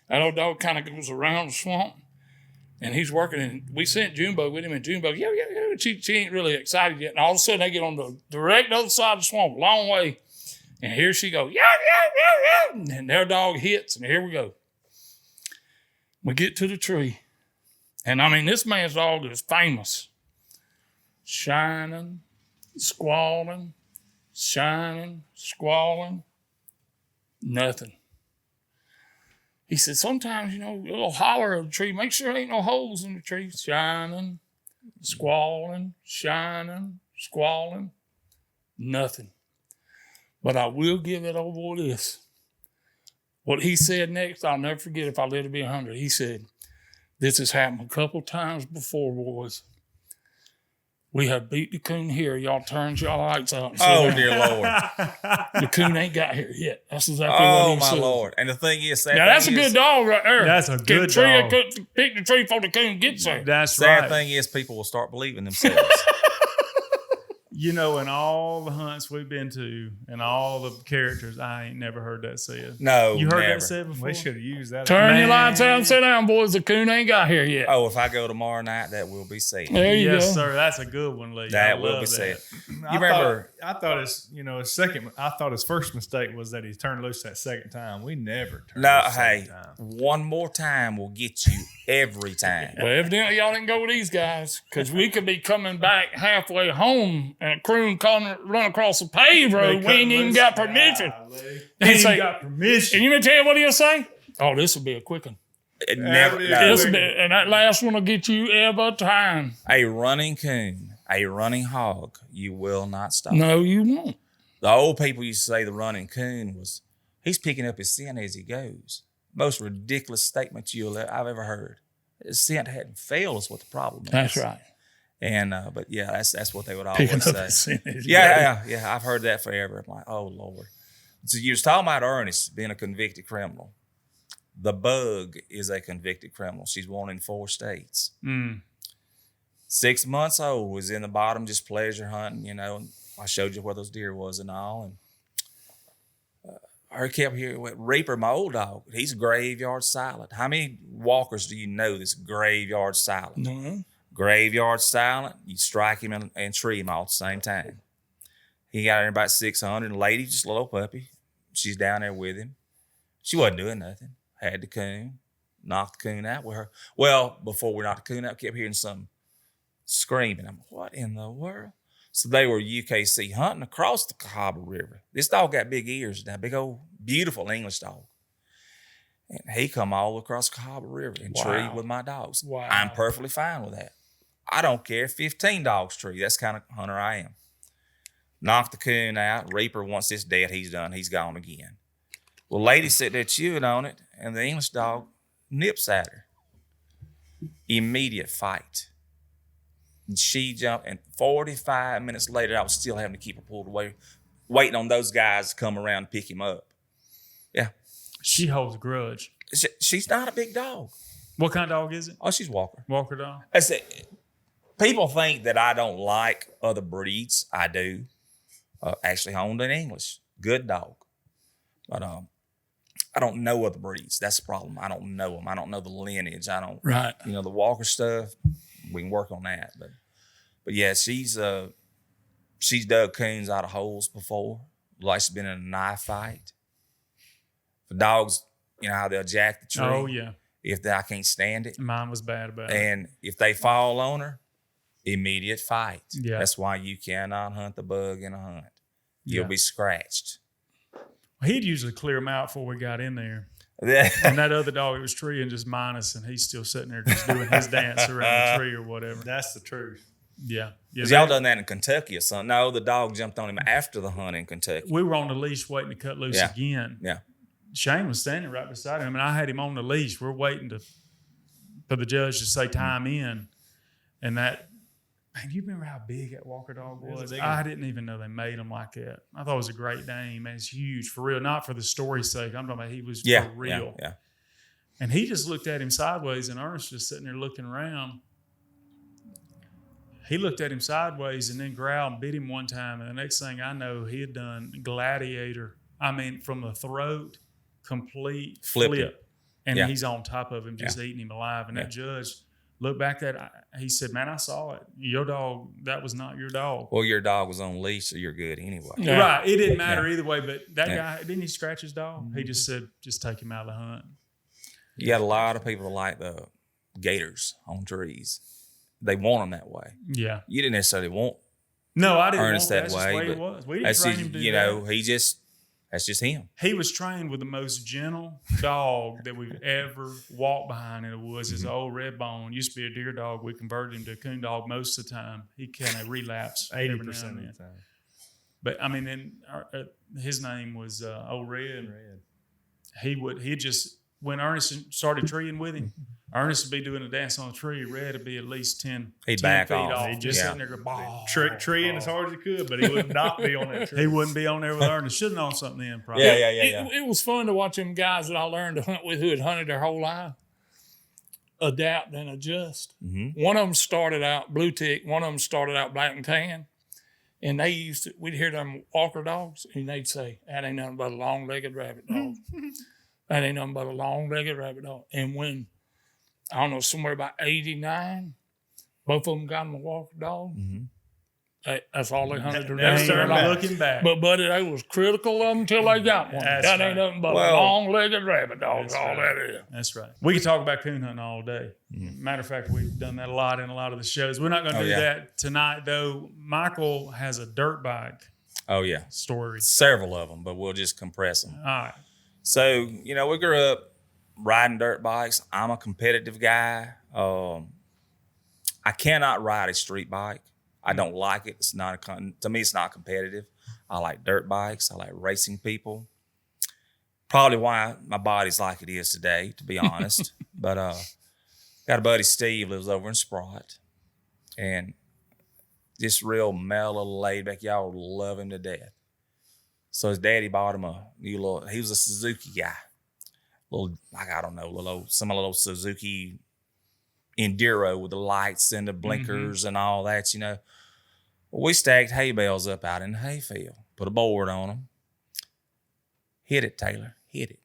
That old dog kind of goes around the swamp. And he's working, and we sent Junebug with him, and Junebug, yeah. She ain't really excited yet. And all of a sudden, they get on the direct other side of the swamp, a long way. And here she goes, yeah. And their dog hits, and here we go. We get to the tree. And I mean, this man's dog is famous. Shining, squalling, nothing. He said, sometimes, a little holler of the tree, make sure there ain't no holes in the tree. Shining, squalling, nothing. But I will give it over this. What he said next, I'll never forget if I let it be 100. He said, this has happened a couple times before, boys. We have beat the coon here. Y'all turned your lights out. Oh, dear Lord. The coon ain't got here yet. That's exactly what Oh, he my said. Lord. And the thing is, Now, that's a good dog right there. That's a good dog. Pick the tree before the coon gets there. That's sad right. thing is, people will start believing themselves. In all the hunts we've been to and all the characters, I ain't never heard that said. No, You heard never. that said before? We should have used that. Turn your Man. lights out and sit down, boys. The coon ain't got here yet. Oh, if I go tomorrow night, that will be said. There you Yes, go. sir. That's a good one, Lee. I That will love be that. said. You remember? I thought his first mistake was that he turned loose that second time. We never turned No, loose hey, second time. one more time will get you every time. Well, evidently y'all didn't go with these guys because we could be coming back halfway home and a coon run across the paved road. We ain't even got permission. He He'd say, got permission. and you may tell you what he'll say? Oh, this will be a quick one. It never. Yeah. No. And that last one will get you every time. A running coon, a running hog, you will not stop. No, you won't. The old people used to say the running coon was, he's picking up his scent as he goes. Most ridiculous statement I've ever heard. His scent hadn't failed is what the problem is. That's right. And but yeah, that's what they would Picking always up say. the sin as you Yeah. I've heard that forever. I'm like, oh Lord. So you was talking about Ernest being a convicted criminal. The bug is a convicted criminal. She's wanted in 4 states. 6 months old, was in the bottom just pleasure hunting, and I showed you where those deer was and all. And I kept hearing Reaper, my old dog. He's graveyard silent. How many walkers do you know that's graveyard silent? No. Graveyard silent. You strike him and tree him all at the same time. He got in about 600. And lady, just a little puppy. She's down there with him. She wasn't doing nothing. Had the coon. Knocked the coon out with her. Well, before we knocked the coon out, we kept hearing some screaming. I'm like, what in the world? So they were UKC hunting across the Cahaba River. This dog got big ears now, big old beautiful English dog. And he come all across the Cahaba River and tree with my dogs. Wow. I'm perfectly fine with that. I don't care. 15 dogs tree. That's the kind of hunter I am. Knock the coon out. Reaper, once it's dead, he's done. He's gone again. Well, lady sat there chewing on it, and the English dog nips at her. Immediate fight. And she jumped, and 45 minutes later, I was still having to keep her pulled away, waiting on those guys to come around and pick him up. Yeah. She holds a grudge. She's not a big dog. What kind of dog is it? Oh, she's Walker. Walker dog? I said, people think that I don't like other breeds. I do. Actually honed in English. Good dog. But I don't know other breeds. That's the problem. I don't know them. I don't know the lineage. I don't. Right. The Walker stuff, we can work on that. But yeah, she's dug coons out of holes before. Like she's been in a knife fight. For dogs, how they'll jack the tree. Oh, yeah. I can't stand it. Mine was bad about it. And if they fall on her, immediate fight. Yeah. That's why you cannot hunt the bug in a hunt. You'll be scratched. He'd usually clear them out before we got in there. Yeah. And that other dog, it was treeing just minus, and he's still sitting there just doing his dance around the tree or whatever. That's the truth. Yeah. Y'all done that in Kentucky or something? No, the dog jumped on him after the hunt in Kentucky. We were on the leash waiting to cut loose again. Yeah. Shane was standing right beside him, and I had him on the leash. We're waiting for the judge to say time in. And that, man, you remember how big that Walker dog was? I didn't even know they made him like that. I thought it was a great name. Man, it's huge, for real. Not for the story's sake. I'm talking about he was for real. Yeah. And he just looked at him sideways, and Ernest just sitting there looking around. He looked at him sideways and then growled and bit him one time. And the next thing I know, he had done gladiator. I mean, from the throat, complete Flipped him. flip. And Yeah. he's on top of him, just eating him alive. And that judge looked back he said, man, I saw it. Your dog, that was not your dog. Well, your dog was on leash, so you're good anyway. Yeah. Right. It didn't matter either way, but that Yeah. guy, didn't he scratch his dog? He just said, just take him out of the hunt. You got a lot of people that like the gators on trees. They want them that way. Yeah. You didn't necessarily want No, I didn't Ernest want that that's just the way, way he but was. We didn't that's train just, him to do you that. know, that's just him. He was trained with the most gentle dog that we've ever walked behind in the woods. His old red bone used to be a deer dog. We converted him to a coon dog most of the time. He kind of relapse 80% every now of and the then. time. But I mean, then his name was Old Red. He'd just, when Ernest started treeing with him, Ernest would be doing a dance on a tree. Red would be at least 10, He'd 10 back feet off. off. He'd Just yeah. sitting there going, bah, Treeing as hard as he could, but he would not be on that tree. He wouldn't be on there with Ernest. Should have known something then, probably. Yeah. It was fun to watch them guys that I learned to hunt with who had hunted their whole life adapt and adjust. Mm-hmm. One of them started out blue tick. One of them started out black and tan. And we'd hear them walker dogs, and they'd say, that ain't nothing but a long-legged rabbit dog. That ain't nothing but a long-legged rabbit dog. And when, I don't know, somewhere about 89, both of them got them a walker dog. Mm-hmm. That's all they hunted the Never rest of their turned life. back. Looking back. But, buddy, they was critical of them until they got one. That's That right. ain't nothing but Well, a long-legged rabbit dog. that's All right. that is. That's right. We could talk about coon hunting all day. Mm-hmm. Matter of fact, we've done that a lot in a lot of the shows. We're not going to do yeah. that tonight, though. Michael has a dirt bike Oh, yeah. story. Several of them, but we'll just compress them. All right. So, you know, we grew up riding dirt bikes. I'm a competitive guy. I cannot ride a street bike. I don't like it. It's not to me, it's not competitive. I like dirt bikes. I like racing people. Probably why my body's like it is today, to be honest. But got a buddy, Steve, lives over in Sprott. And just real mellow, laid back. Y'all love him to death. So his daddy bought him a new little, he was a Suzuki guy. I don't know, some little Suzuki Enduro with the lights and the blinkers and all that, you know. Well, we stacked hay bales up out in the hayfield, put a board on them. Hit it, Taylor, hit it.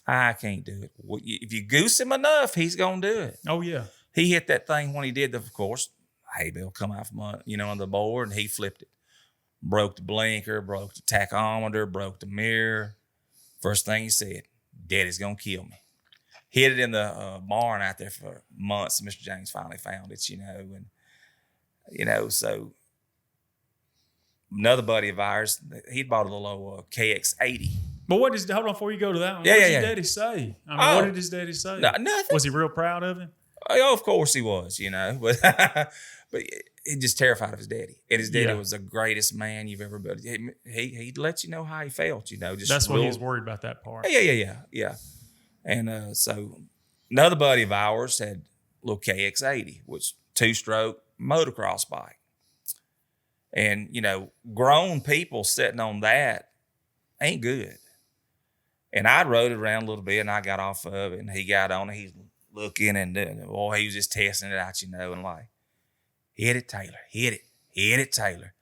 I can't do it. Well, if you goose him enough, he's going to do it. Oh, yeah. He hit that thing when he did, of course, hay bale come out from, on the board, and he flipped it. Broke the blinker, broke the tachometer, broke the mirror. First thing he said, Daddy's going to kill me. Hid it in the barn out there for months, and Mr. James finally found it, and, so another buddy of ours, he'd bought a little old KX80. But hold on, before you go to that one, Yeah, what did yeah, his yeah. daddy say? I mean, what did his daddy say? No, nothing. Was he real proud of him? Oh, of course he was, but but he just terrified of his daddy. And his daddy Yeah. was the greatest man you've ever been. He'd let you know how he felt, just That's what real, he was worried about, that part. Yeah. And so another buddy of ours had a little KX80, which 2-stroke motocross bike. And, grown people sitting on that ain't good. And I rode it around a little bit, and I got off of it, and he got on it. He's looking, and he was just testing it out, and like, hit it, Taylor, hit it, Taylor.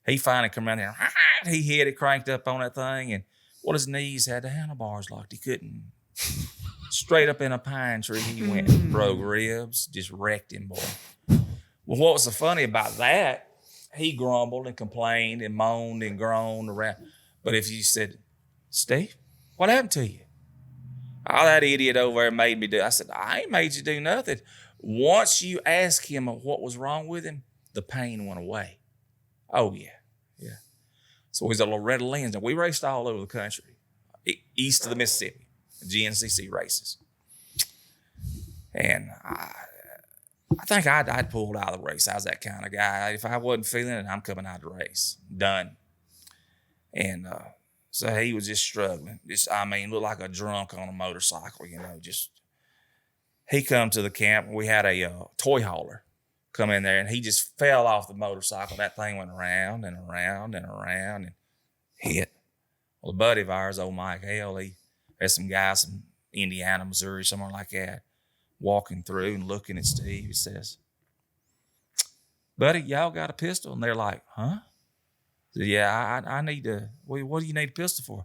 He finally come around there, he hit it, cranked up on that thing, and his knees had the handlebars locked. He couldn't. Straight up in a pine tree he went, broke ribs, just wrecked him, boy. Well, what was so funny about that, he grumbled and complained and moaned and groaned around. But if you said, Steve, what happened to you? Oh, that idiot over there made me do. I said, I ain't made you do nothing. Once you ask him what was wrong with him, the pain went away. Oh, yeah. So he's a Loretta Lynn's. And we raced all over the country, east of the Mississippi, GNCC races. And I think I'd pulled out of the race. I was that kind of guy. If I wasn't feeling it, I'm coming out of the race. Done. And so he was just struggling. Looked like a drunk on a motorcycle, He come to the camp. We had a toy hauler come in there, and he just fell off the motorcycle. That thing went around and around and around and hit. Well, a buddy of ours, old Mike Hale, he had some guys from Indiana, Missouri, somewhere like that, walking through and looking at Steve. He says, buddy, y'all got a pistol? And they're like, huh? I said, yeah, I need to, what do you need a pistol for?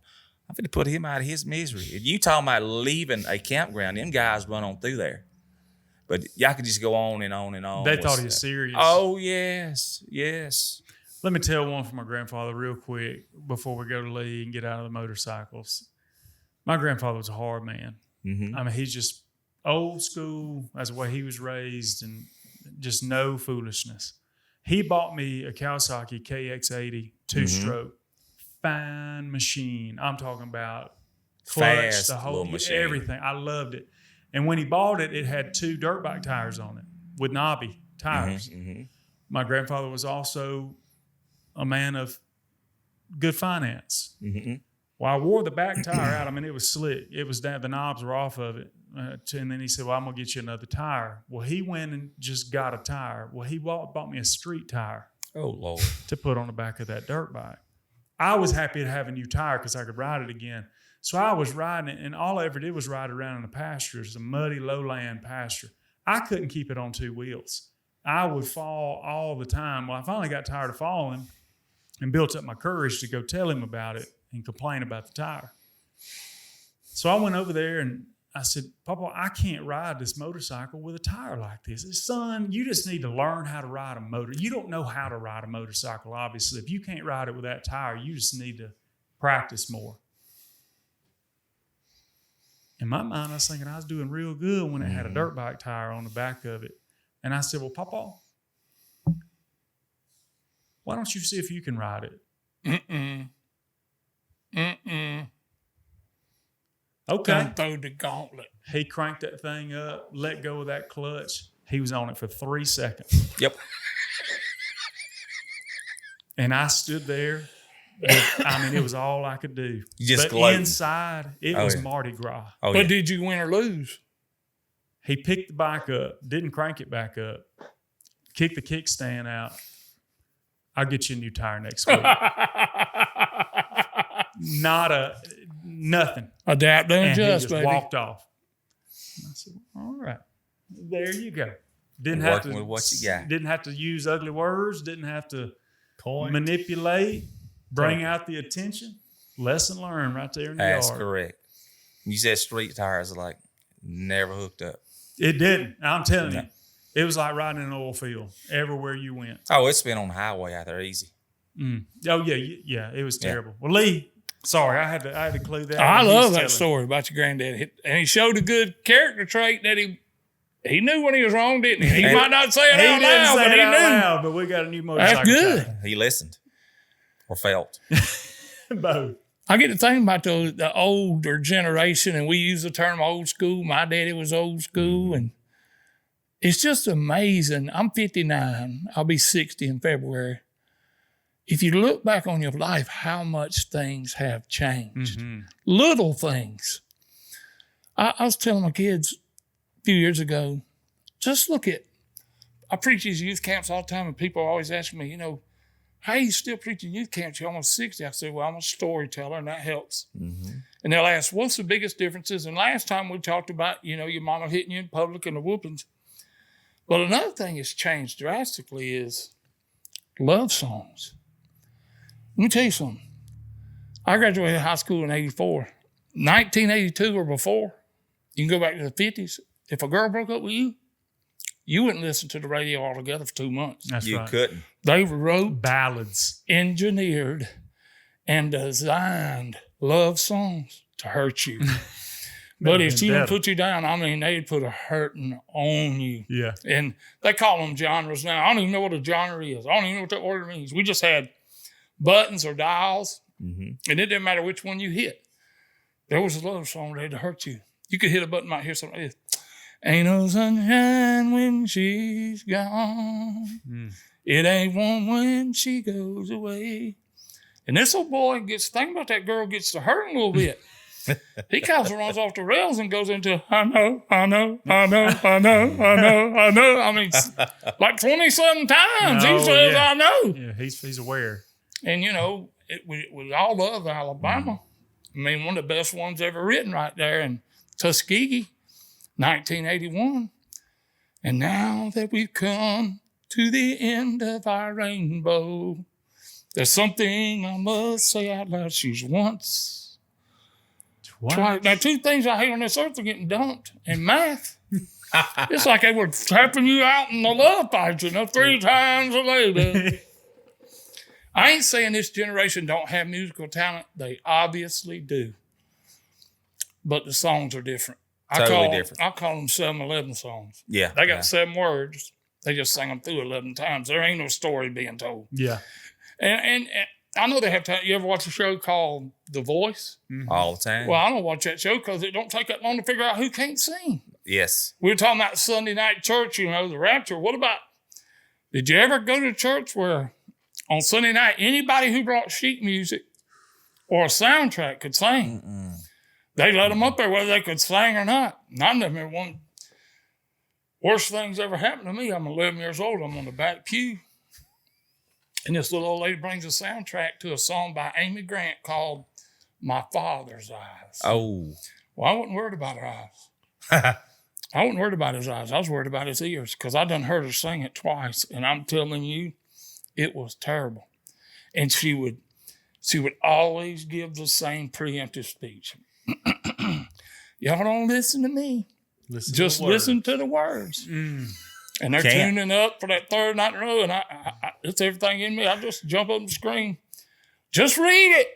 I'm going to put him out of his misery. If you talking about leaving a campground, them guys run on through there. But y'all could just go on and on and on. They with thought he was stuff. serious. Oh, yes. Yes. Let me tell one from my grandfather real quick before we go to Lee and get out of the motorcycles. My grandfather was a hard man. Mm-hmm. I mean, he's just old school. That's the way he was raised, and just no foolishness. He bought me a Kawasaki KX80 two-stroke. Fine machine. I'm talking about clutch, Fast the whole little machine. everything. I loved it. And when he bought it, it had 2 dirt bike tires on it with knobby tires. Mm-hmm. My grandfather was also a man of good finance. Mm-hmm. Well, I wore the back tire out. I mean, it was slick. It was down. The knobs were off of it. And then he said, well, I'm going to get you another tire. Well, he went and just got a tire. Well, he bought me a street tire Oh, Lord. to put on the back of that dirt bike. I was happy to have a new tire because I could ride it again. So I was riding it, and all I ever did was ride around in the pastures, a muddy lowland pasture. I couldn't keep it on 2 wheels. I would fall all the time. Well, I finally got tired of falling and built up my courage to go tell him about it and complain about the tire. So I went over there and I said, Papa, I can't ride this motorcycle with a tire like this. Son, you just need to learn how to ride a motor. You don't know how to ride a motorcycle, obviously. If you can't ride it with that tire, you just need to practice more. In my mind, I was thinking I was doing real good when it had a dirt bike tire on the back of it. And I said, well, Papa, why don't you see if you can ride it? Okay. Don't throw the gauntlet. He cranked that thing up, let go of that clutch. He was on it for 3 seconds. Yep. And I stood there. I mean, it was all I could do. You just but gloated. inside, it Oh, was yeah. Mardi Gras. Oh, But yeah. did you win or lose? He picked the bike up, didn't crank it back up, kicked the kickstand out. I'll get you a new tire next week. Nothing. Adapt and And he adjust, just baby. walked off. And I said, all right, there you go. Didn't Working have to with what you got. Didn't have to use ugly words. Didn't have to Coin. manipulate. Bring out the attention. Lesson learned right there in the That's yard. correct. You said street tires are like never hooked up. It didn't. I'm telling No. you. It was like riding in an oil field everywhere you went. Oh, it's been on the highway out there easy. Oh yeah. It was terrible. Well, Lee, sorry, I had to clue that. I in. love He's that telling- story about your granddad. And he showed a good character trait that he knew when he was wrong, didn't he? He And- might not say it He out didn't loud, say but it he out knew. loud, but we got a new motorcycle. That's good. He listened or felt. Both. I get to think about the older generation, and we use the term old school. My daddy was old school, and it's just amazing. I'm 59. I'll be 60 in February. If you look back on your life, how much things have changed. Little things. I was telling my kids a few years ago, just look at, I preach these youth camps all the time, and people always ask me, how you still preaching youth camps? You're almost 60. I said, well, I'm a storyteller, and that helps. And they'll ask, what's the biggest differences? And last time we talked about, your mama hitting you in public and the whoopings. But another thing that's changed drastically is love songs. Let me tell you something. I graduated high school in 84. 1982 or before, you can go back to the 50s. If a girl broke up with you, you wouldn't listen to the radio altogether for 2 months. That's You right. couldn't. They wrote, Ballads. engineered, and designed love songs to hurt you. But if she would put you down, they'd put a hurting on you. Yeah. And they call them genres now. I don't even know what a genre is. I don't even know what that word means. We just had buttons or dials, and it didn't matter which one you hit. There was a love song ready to hurt you. You could hit a button, might hear something like this. Ain't no sunshine when she's gone. It ain't warm when she goes away. And this old boy think about that girl gets to hurting a little bit. He kind of runs off the rails and goes into, I know. I mean, like 27 times he Oh, says, yeah. I know. Yeah, he's aware. And, we all love Alabama. I mean, one of the best ones ever written right there in Tuskegee, 1981. And now that we've come to the end of our rainbow, there's something I must say out loud. She's once. Twice. Now, 2 things I hate on this earth are getting dumped and math. It's like they were trapping you out in the love fight, 3 times a lady. I ain't saying this generation don't have musical talent. They obviously do. But the songs are different. Different. I call them 7-11 songs. Yeah. They got 7 words. They just sing them through 11 times. There ain't no story being told. Yeah. And I know they have time. You ever watch a show called The Voice? All the time. Well, I don't watch that show because it don't take that long to figure out who can't sing. Yes. We were talking about Sunday night church, the rapture. What about, did you ever go to church where on Sunday night, anybody who brought sheet music or a soundtrack could sing? They let them up there whether they could sing or not. And I remember one worst things ever happened to me. I'm 11 years old. I'm on the back pew. And this little old lady brings a soundtrack to a song by Amy Grant called My Father's Eyes. Oh. Well, I wasn't worried about her eyes. I wasn't worried about his eyes. I was worried about his ears because I done heard her sing it twice. And I'm telling you, it was terrible. And she would always give the same preemptive speech. Y'all don't listen to me. Just listen to the words. And they're tuning up for that third night in a row. And I it's everything in me. I just jump up and scream. Just read it.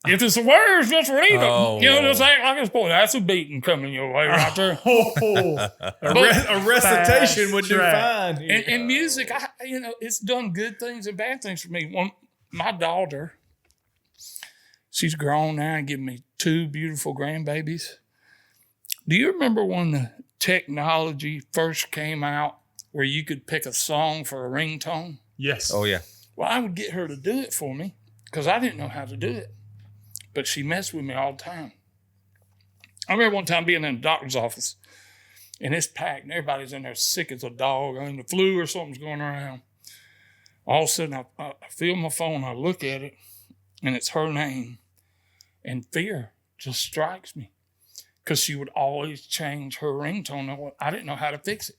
If it's the words, just read them. Just act like it's boy. That's a beating coming your way right there. A recitation would do fine. And music, it's done good things and bad things for me. My daughter, she's grown now and given me 2 beautiful grandbabies. Do you remember when the technology first came out where you could pick a song for a ringtone? Yes. Oh, yeah. Well, I would get her to do it for me because I didn't know how to do it. But she messed with me all the time. I remember one time being in the doctor's office and it's packed and everybody's in there sick as a dog. I mean, the flu or something's going around. All of a sudden, I feel my phone, I look at it, and it's her name. And fear just strikes me because she would always change her ringtone. I didn't know how to fix it.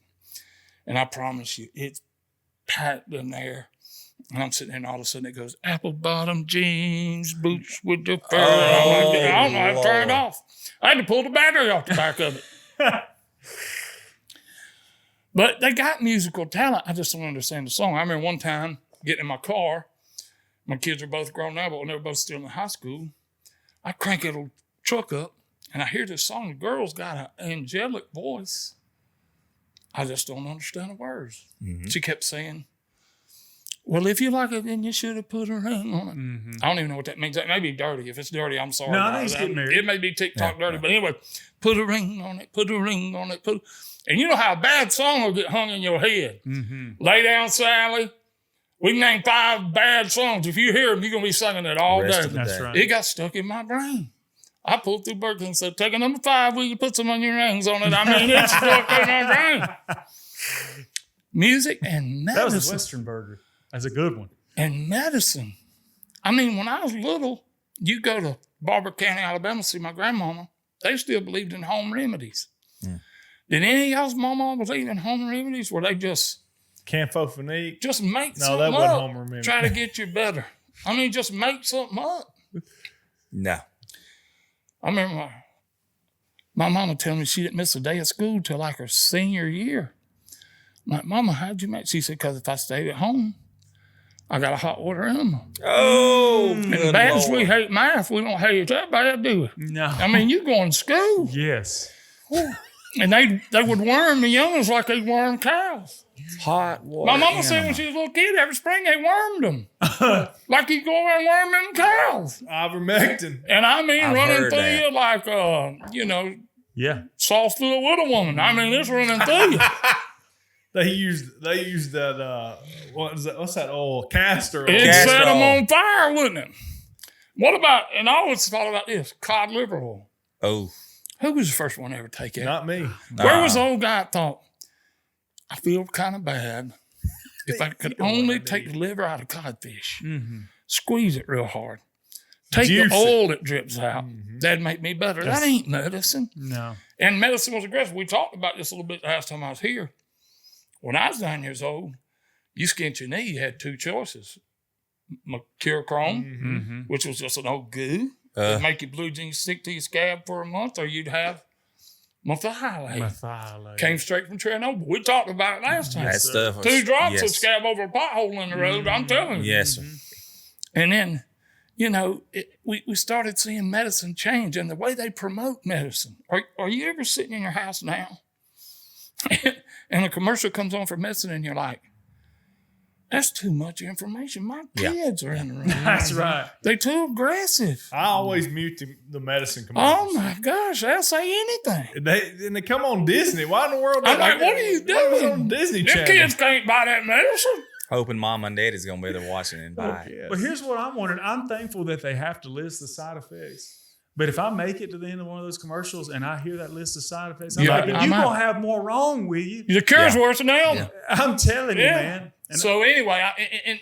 And I promise you, it's packed in there. And I'm sitting there, and all of a sudden it goes, apple bottom jeans, boots with the fur. I don't know how to turn it off. I had to pull the battery off the back of it. But they got musical talent. I just don't understand the song. I remember one time getting in my car. My kids are both grown now, but when they were both still in high school, I crank a little truck up, and I hear this song. The girl's got an angelic voice. I just don't understand the words. She kept saying, well, if you like it, then you should have put a ring on it. I don't even know what that means. That may be dirty. If it's dirty, I'm sorry. No, I think it's getting married. It may be TikTok dirty. But anyway, put a ring on it, put a ring on it. And you know how a bad song will get hung in your head. Lay Down, Sally. We can name 5 bad songs. If you hear them, you're going to be singing it all day. That's right. It got stuck in my brain. I pulled through Burger and said, take a number 5, will you put some onion rings on it? I mean, it's stuck in my brain. Music and medicine. That was a Western burger. That's a good one. And medicine. I mean, when I was little, you go to Barber County, Alabama, see my grandmama. They still believed in home remedies. Did any of y'all's mama believe in home remedies? Were they just Camphofonique? just make No, something that wasn't up, home remedy. try to get you better? I mean, just make something up. No. I remember my mama telling me she didn't miss a day of school till like her senior year. I'm like, Mama, how'd you make? She said, because if I stayed at home, I got a hot water enema. Oh, And as bad as we hate math, we don't hate it that bad, do we? No. I mean, you going to school. Yes. And they would worm the youngins like they worm cows. hot water. My mama said when she was a little kid, every spring they wormed them. Like you go over and worm them cows. Ivermectin. And I mean, I've running heard through that. you like, Yeah. sauce through a widow woman. I mean, it's running through you. They used that what's that old castor oil? It'd Castor set them oil. on fire, wouldn't it? What about, and I always thought about this, cod liver oil. Oh, Who was the first one to ever take it? Not me. Where was the old guy that thought, I feel kind of bad if I could only take the liver out of codfish, squeeze it real hard, take Juice the oil that drips out. That'd make me better. That ain't medicine. No. And medicine was aggressive. We talked about this a little bit last time I was here. When I was 9 years old, you skinned your knee, you had two choices. Mercurochrome, which was just an old goo. It'd make your blue jeans stick to your scab for a month, or you'd have Methylate. Came straight from Chernobyl. We talked about it last time. That stuff was, 2 drops will yes. scab over a pothole in the road. I'm telling you. Yes, sir. And then, you know, we started seeing medicine change and the way they promote medicine. Are you ever sitting in your house now and a commercial comes on for medicine and you're like, that's too much information. My kids are in the room. That's right. They're too aggressive. I always mute the medicine commercials. Oh my gosh, they'll say anything. They come on Disney. Why in the world? I'm like, what are you What is doing? on Disney Them Channel? kids can't buy that medicine. Hoping mom and daddy's going to be there watching and buy it. Yes. But here's what I'm wondering. I'm thankful that they have to list the side effects. But if I make it to the end of one of those commercials and I hear that list of side effects, I'm Yeah, like, you're I'm going out. to have more wrong with you. The cure's worse than the ailment. I'm telling you, Yeah. man. And So anyway,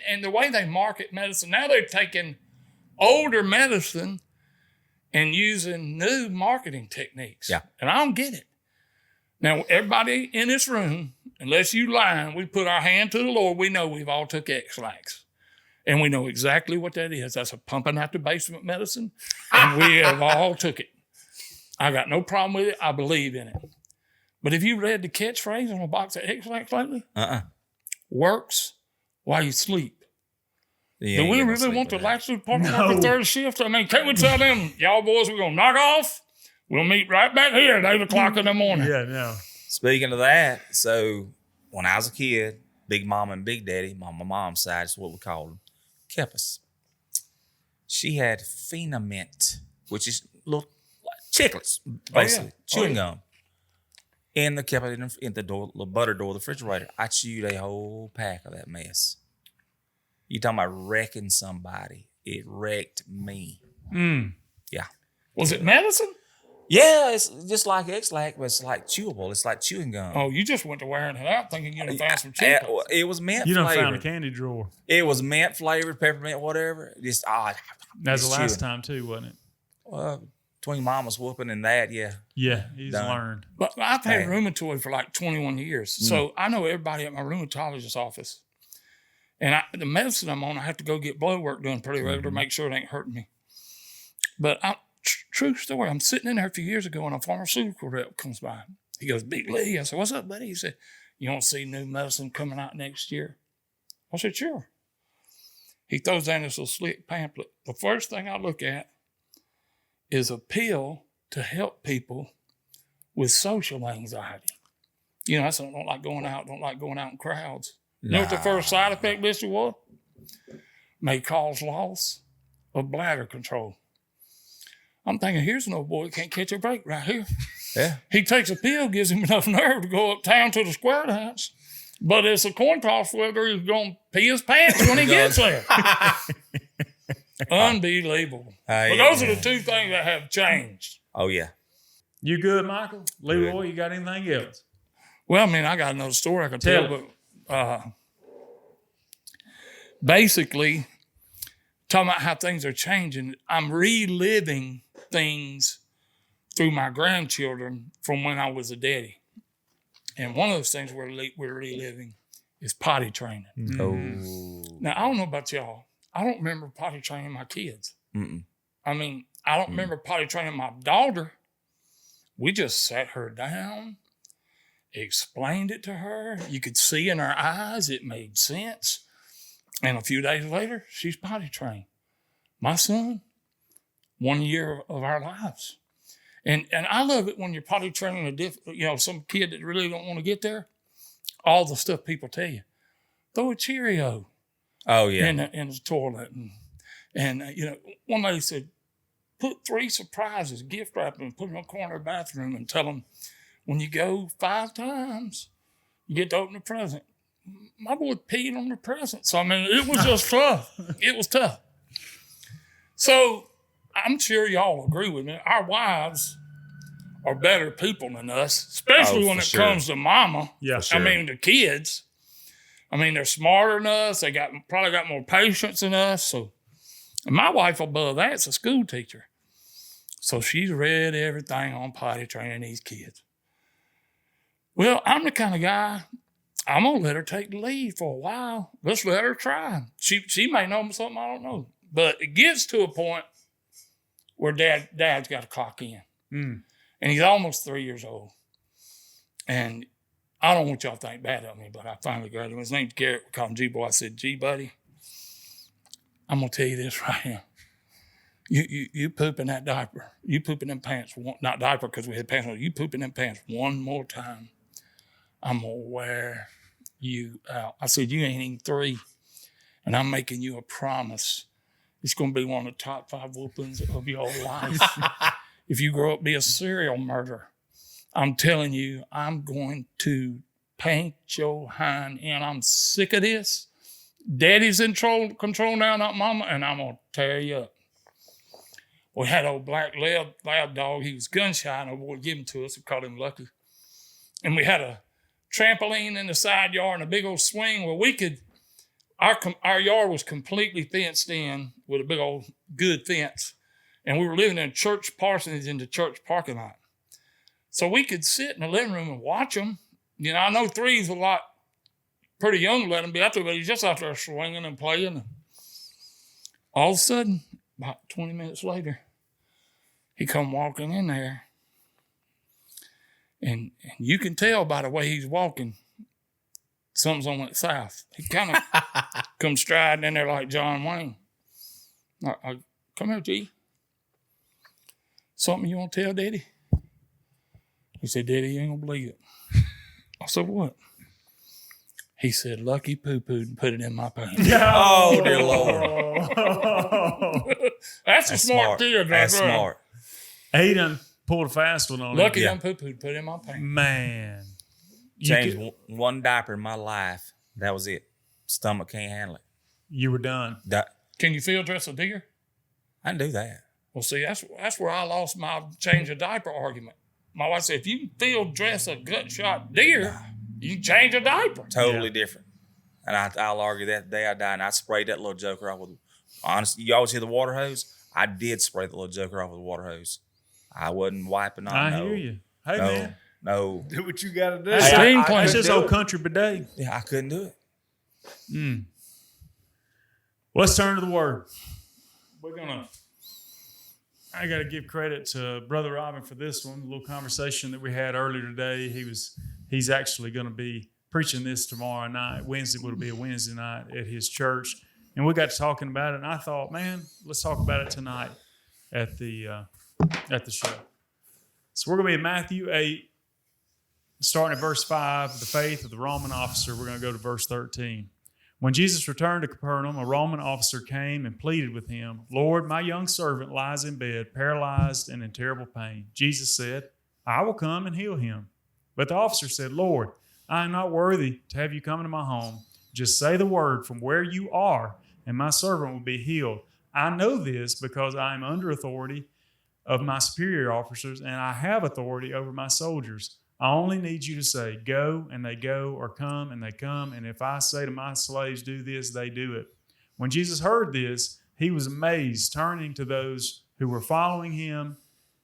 and the way they market medicine, now they're taking older medicine and using new marketing techniques. Yeah. And I don't get it. Now, everybody in this room, unless you lying, we put our hand to the Lord, we know we've all took X-Lax. And we know exactly what that is. That's a pumping out the basement medicine. And we have all took it. I got no problem with it. I believe in it. But have you read the catchphrase on a box of X-Lax lately? Works while you sleep. You Do ain't we getting really sleep want the with that. lax department after third shift? I mean, can't we tell them, y'all boys, we're going to knock off? We'll meet right back here at 8 o'clock in the morning. yeah, no. Speaking of that, so when I was a kid, Big Mama and Big Daddy, on my mom's side is what we called them, kept us. She had Phenamint, which is little like chiclets, basically, chewing gum. And they kept it in the door, the butter door of the refrigerator. I chewed a whole pack of that mess. You talking about wrecking somebody? It wrecked me. Yeah. Was it medicine? Yeah, it's just like X-Lax, but it's like chewable. It's like chewing gum. Oh, you just went to wearing it out thinking you would found some chiclets. It was mint You done flavored. found a candy drawer. It was mint flavored, peppermint, whatever. Just That's the just last chewing. time too, wasn't it? Between mama's whooping and that, yeah. Yeah, he's Done. learned. But I've had Hey. rheumatoid for like 21 years. So I know everybody at my rheumatologist's office. And the medicine I'm on, I have to go get blood work done pretty regular to make sure it ain't hurting me. But true story, I'm sitting in there a few years ago and a pharmaceutical rep comes by. He goes, Big Lee. I said, what's up, buddy? He said, you want to see new medicine coming out next year? I said, sure. He throws down this little slick pamphlet. The first thing I look at is a pill to help people with social anxiety. You know, I said, I don't like going out in crowds. You know what the first side effect listed was? May cause loss of bladder control. I'm thinking, here's an old boy that can't catch a break right here. Yeah. He takes a pill, gives him enough nerve to go uptown to the square dance. But it's a coin toss whether he's going to pee his pants when he gets there. Unbelievable. But those are the two things that have changed. Oh, yeah. You good, Michael? Leroy, you got anything else? Well, I mean, I got another story I can tell, Tell but basically, talking about how things are changing, I'm reliving things through my grandchildren from when I was a daddy. And one of those things we're reliving is potty training. Oh. Now, I don't know about y'all. I don't remember potty training my kids. I mean, I don't remember potty training my daughter. We just sat her down, explained it to her. You could see in her eyes it made sense. And a few days later, she's potty trained. My son, 1 year of our lives. And I love it when you're potty training some kid that really don't want to get there. All the stuff people tell you. Throw a Cheerio Oh, yeah. in the toilet. And one lady said, put 3 surprises, gift wrap them, put them in the corner of the bathroom and tell them when you go 5 times, you get to open the present. My boy peed on the present. So, I mean, it was just tough. It was tough. So, I'm sure y'all agree with me. Our wives are better people than us, especially when for it sure. comes to mama. Yeah, I mean, the kids. I mean, they're smarter than us. They probably got more patience than us. So, and my wife above that's a school teacher. So she's read everything on potty training these kids. Well, I'm the kind of guy, I'm going to let her take the lead for a while. Let's let her try. She may know something I don't know. But it gets to a point where dad's got to clock in. And he's almost 3 years old. And I don't want y'all to think bad of me, but I finally got him. His name's Garrett. We call him G-Boy. I said, G, buddy, I'm going to tell you this right here. You poop in that diaper. You poop in them pants. Not diaper because we had pants on. You poop in them pants one more time, I'm going to wear you out. I said, you ain't even 3. And I'm making you a promise. It's going to be one of the top 5 whoopings of your life. If you grow up be a serial murderer, I'm telling you, I'm going to paint your hind end. I'm sick of this. Daddy's in control now, not mama, and I'm going to tear you up. We had old black lab dog. He was gun shy, and I would give him to us. We called him Lucky. And we had a trampoline in the side yard and a big old swing where we could, our yard was completely fenced in with a big old good fence. And we were living in a church parsonage in the church parking lot. So we could sit in the living room and watch them. You know, I know 3's a lot pretty young to let him be out there, but he's just out there swinging and playing. All of a sudden, about 20 minutes later, he come walking in there. And you can tell by the way he's walking, something's on that south. He kind of comes striding in there like John Wayne. I come here, G. Something you want to tell Daddy? He said, Daddy, you ain't going to believe it. I said, what? He said, Lucky poo-pooed and put it in my pants. Oh, dear Lord. That's a smart kid. That's smart. He done pulled a fast one on Lucky him. done poo-pooed, put it in my pants. Man. Changed one diaper in my life. That was it. Stomach can't handle it. You were done. Can you field dress a deer? I can do that. Well, see, that's where I lost my change of diaper argument. My wife said, if you field dress a gut shot deer, you can change a diaper. Totally different. And I'll argue that the day I die, and I sprayed that little joker off with, honestly, you always hear the water hose? I did spray the little joker off with a water hose. I wasn't wiping on. I hear you. Hey, man. No. Do what you got to do. Hey, that's just old country bidet. Yeah, I couldn't do it. Let's turn to the word. I got to give credit to Brother Robin for this one. A little conversation that we had earlier today. He's actually going to be preaching this tomorrow night. Wednesday will be a Wednesday night at his church. And we got to talking about it. And I thought, man, let's talk about it tonight at the show. So we're going to be in Matthew 8, starting at verse 5, the faith of the Roman officer. We're going to go to verse 13. When Jesus returned to Capernaum, a Roman officer came and pleaded with him, Lord, my young servant lies in bed, paralyzed and in terrible pain. Jesus said, I will come and heal him. But the officer said, Lord, I am not worthy to have you come into my home. Just say the word from where you are, and my servant will be healed. I know this because I am under authority of my superior officers, and I have authority over my soldiers. I only need you to say, go, and they go, or come, and they come. And if I say to my slaves, do this, they do it. When Jesus heard this, he was amazed. Turning to those who were following him,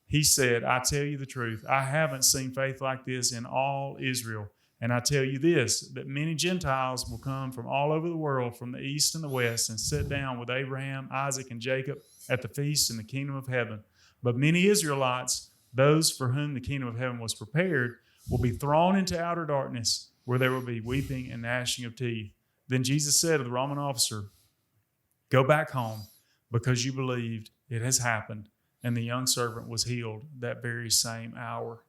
he said, I tell you the truth. I haven't seen faith like this in all Israel. And I tell you this, that many Gentiles will come from all over the world, from the east and the west, and sit down with Abraham, Isaac, and Jacob at the feast in the kingdom of heaven. But many Israelites, those for whom the kingdom of heaven was prepared, will be thrown into outer darkness, where there will be weeping and gnashing of teeth. Then Jesus said to the Roman officer, go back home, because you believed it has happened. And the young servant was healed that very same hour.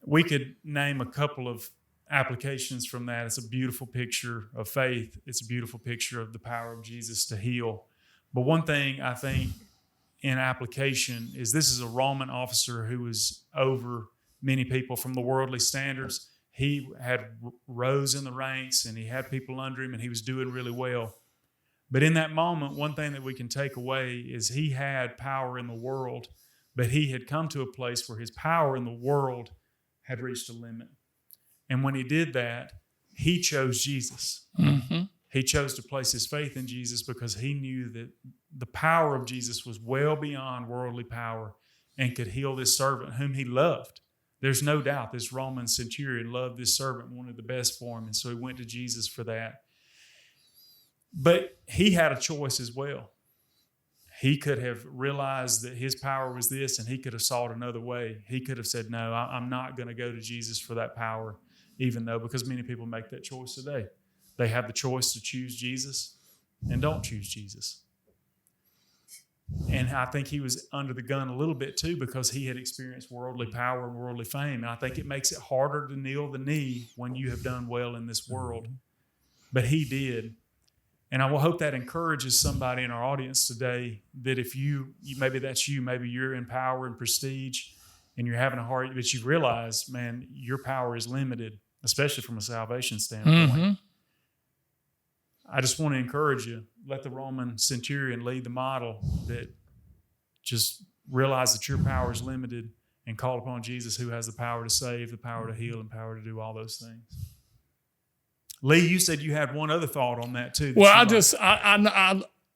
We could name a couple of applications from that. It's a beautiful picture of faith. It's a beautiful picture of the power of Jesus to heal. But one thing I think in application is this is a Roman officer who was over many people from the worldly standards. He had rose in the ranks and he had people under him and he was doing really well. But in that moment, one thing that we can take away is he had power in the world, but he had come to a place where his power in the world had reached a limit. And when he did that, he chose Jesus. Mm-hmm. He chose to place his faith in Jesus because he knew that the power of Jesus was well beyond worldly power and could heal this servant whom he loved. There's no doubt this Roman centurion loved this servant, wanted the best for him, and so he went to Jesus for that. But he had a choice as well. he could have realized that his power was this, and he could have sought another way. He could have said, no, I'm not going to go to Jesus for that power, even though, because many people make that choice today. They have the choice to choose Jesus and don't choose Jesus. And I think he was under the gun a little bit too, because he had experienced worldly power and worldly fame. And I think it makes it harder to kneel the knee when you have done well in this world. But he did. And I will hope that encourages somebody in our audience today, that if maybe that's you, maybe you're in power and prestige and you're having a hard, but you realize, man, your power is limited, especially from a salvation standpoint. Mm-hmm. I just want to encourage you, let the Roman centurion lead the model, that just realize that your power is limited and call upon Jesus, who has the power to save, the power to heal, and power to do all those things. Lee, you said you had one other thought on that too. Well,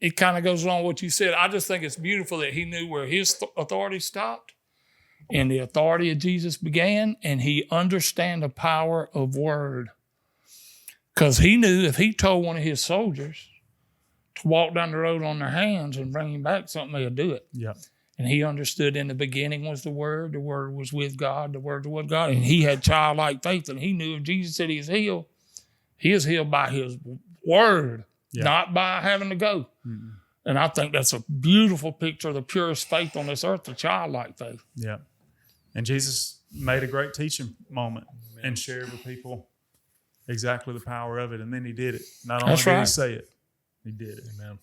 it kind of goes along with what you said. I just think it's beautiful that he knew where his authority stopped and the authority of Jesus began, and he understand the power of word. Because he knew if he told one of his soldiers to walk down the road on their hands and bring him back something, they'd do it. Yeah. And he understood in the beginning was the Word was with God, the Word was God. And he had childlike faith, and he knew if Jesus said he is healed by his word, not by having to go. Mm-hmm. And I think that's a beautiful picture of the purest faith on this earth, the childlike faith. Yeah. And Jesus made a great teaching moment and shared with people exactly the power of it. And then he did it. Not only did he say it, he did it. Amen.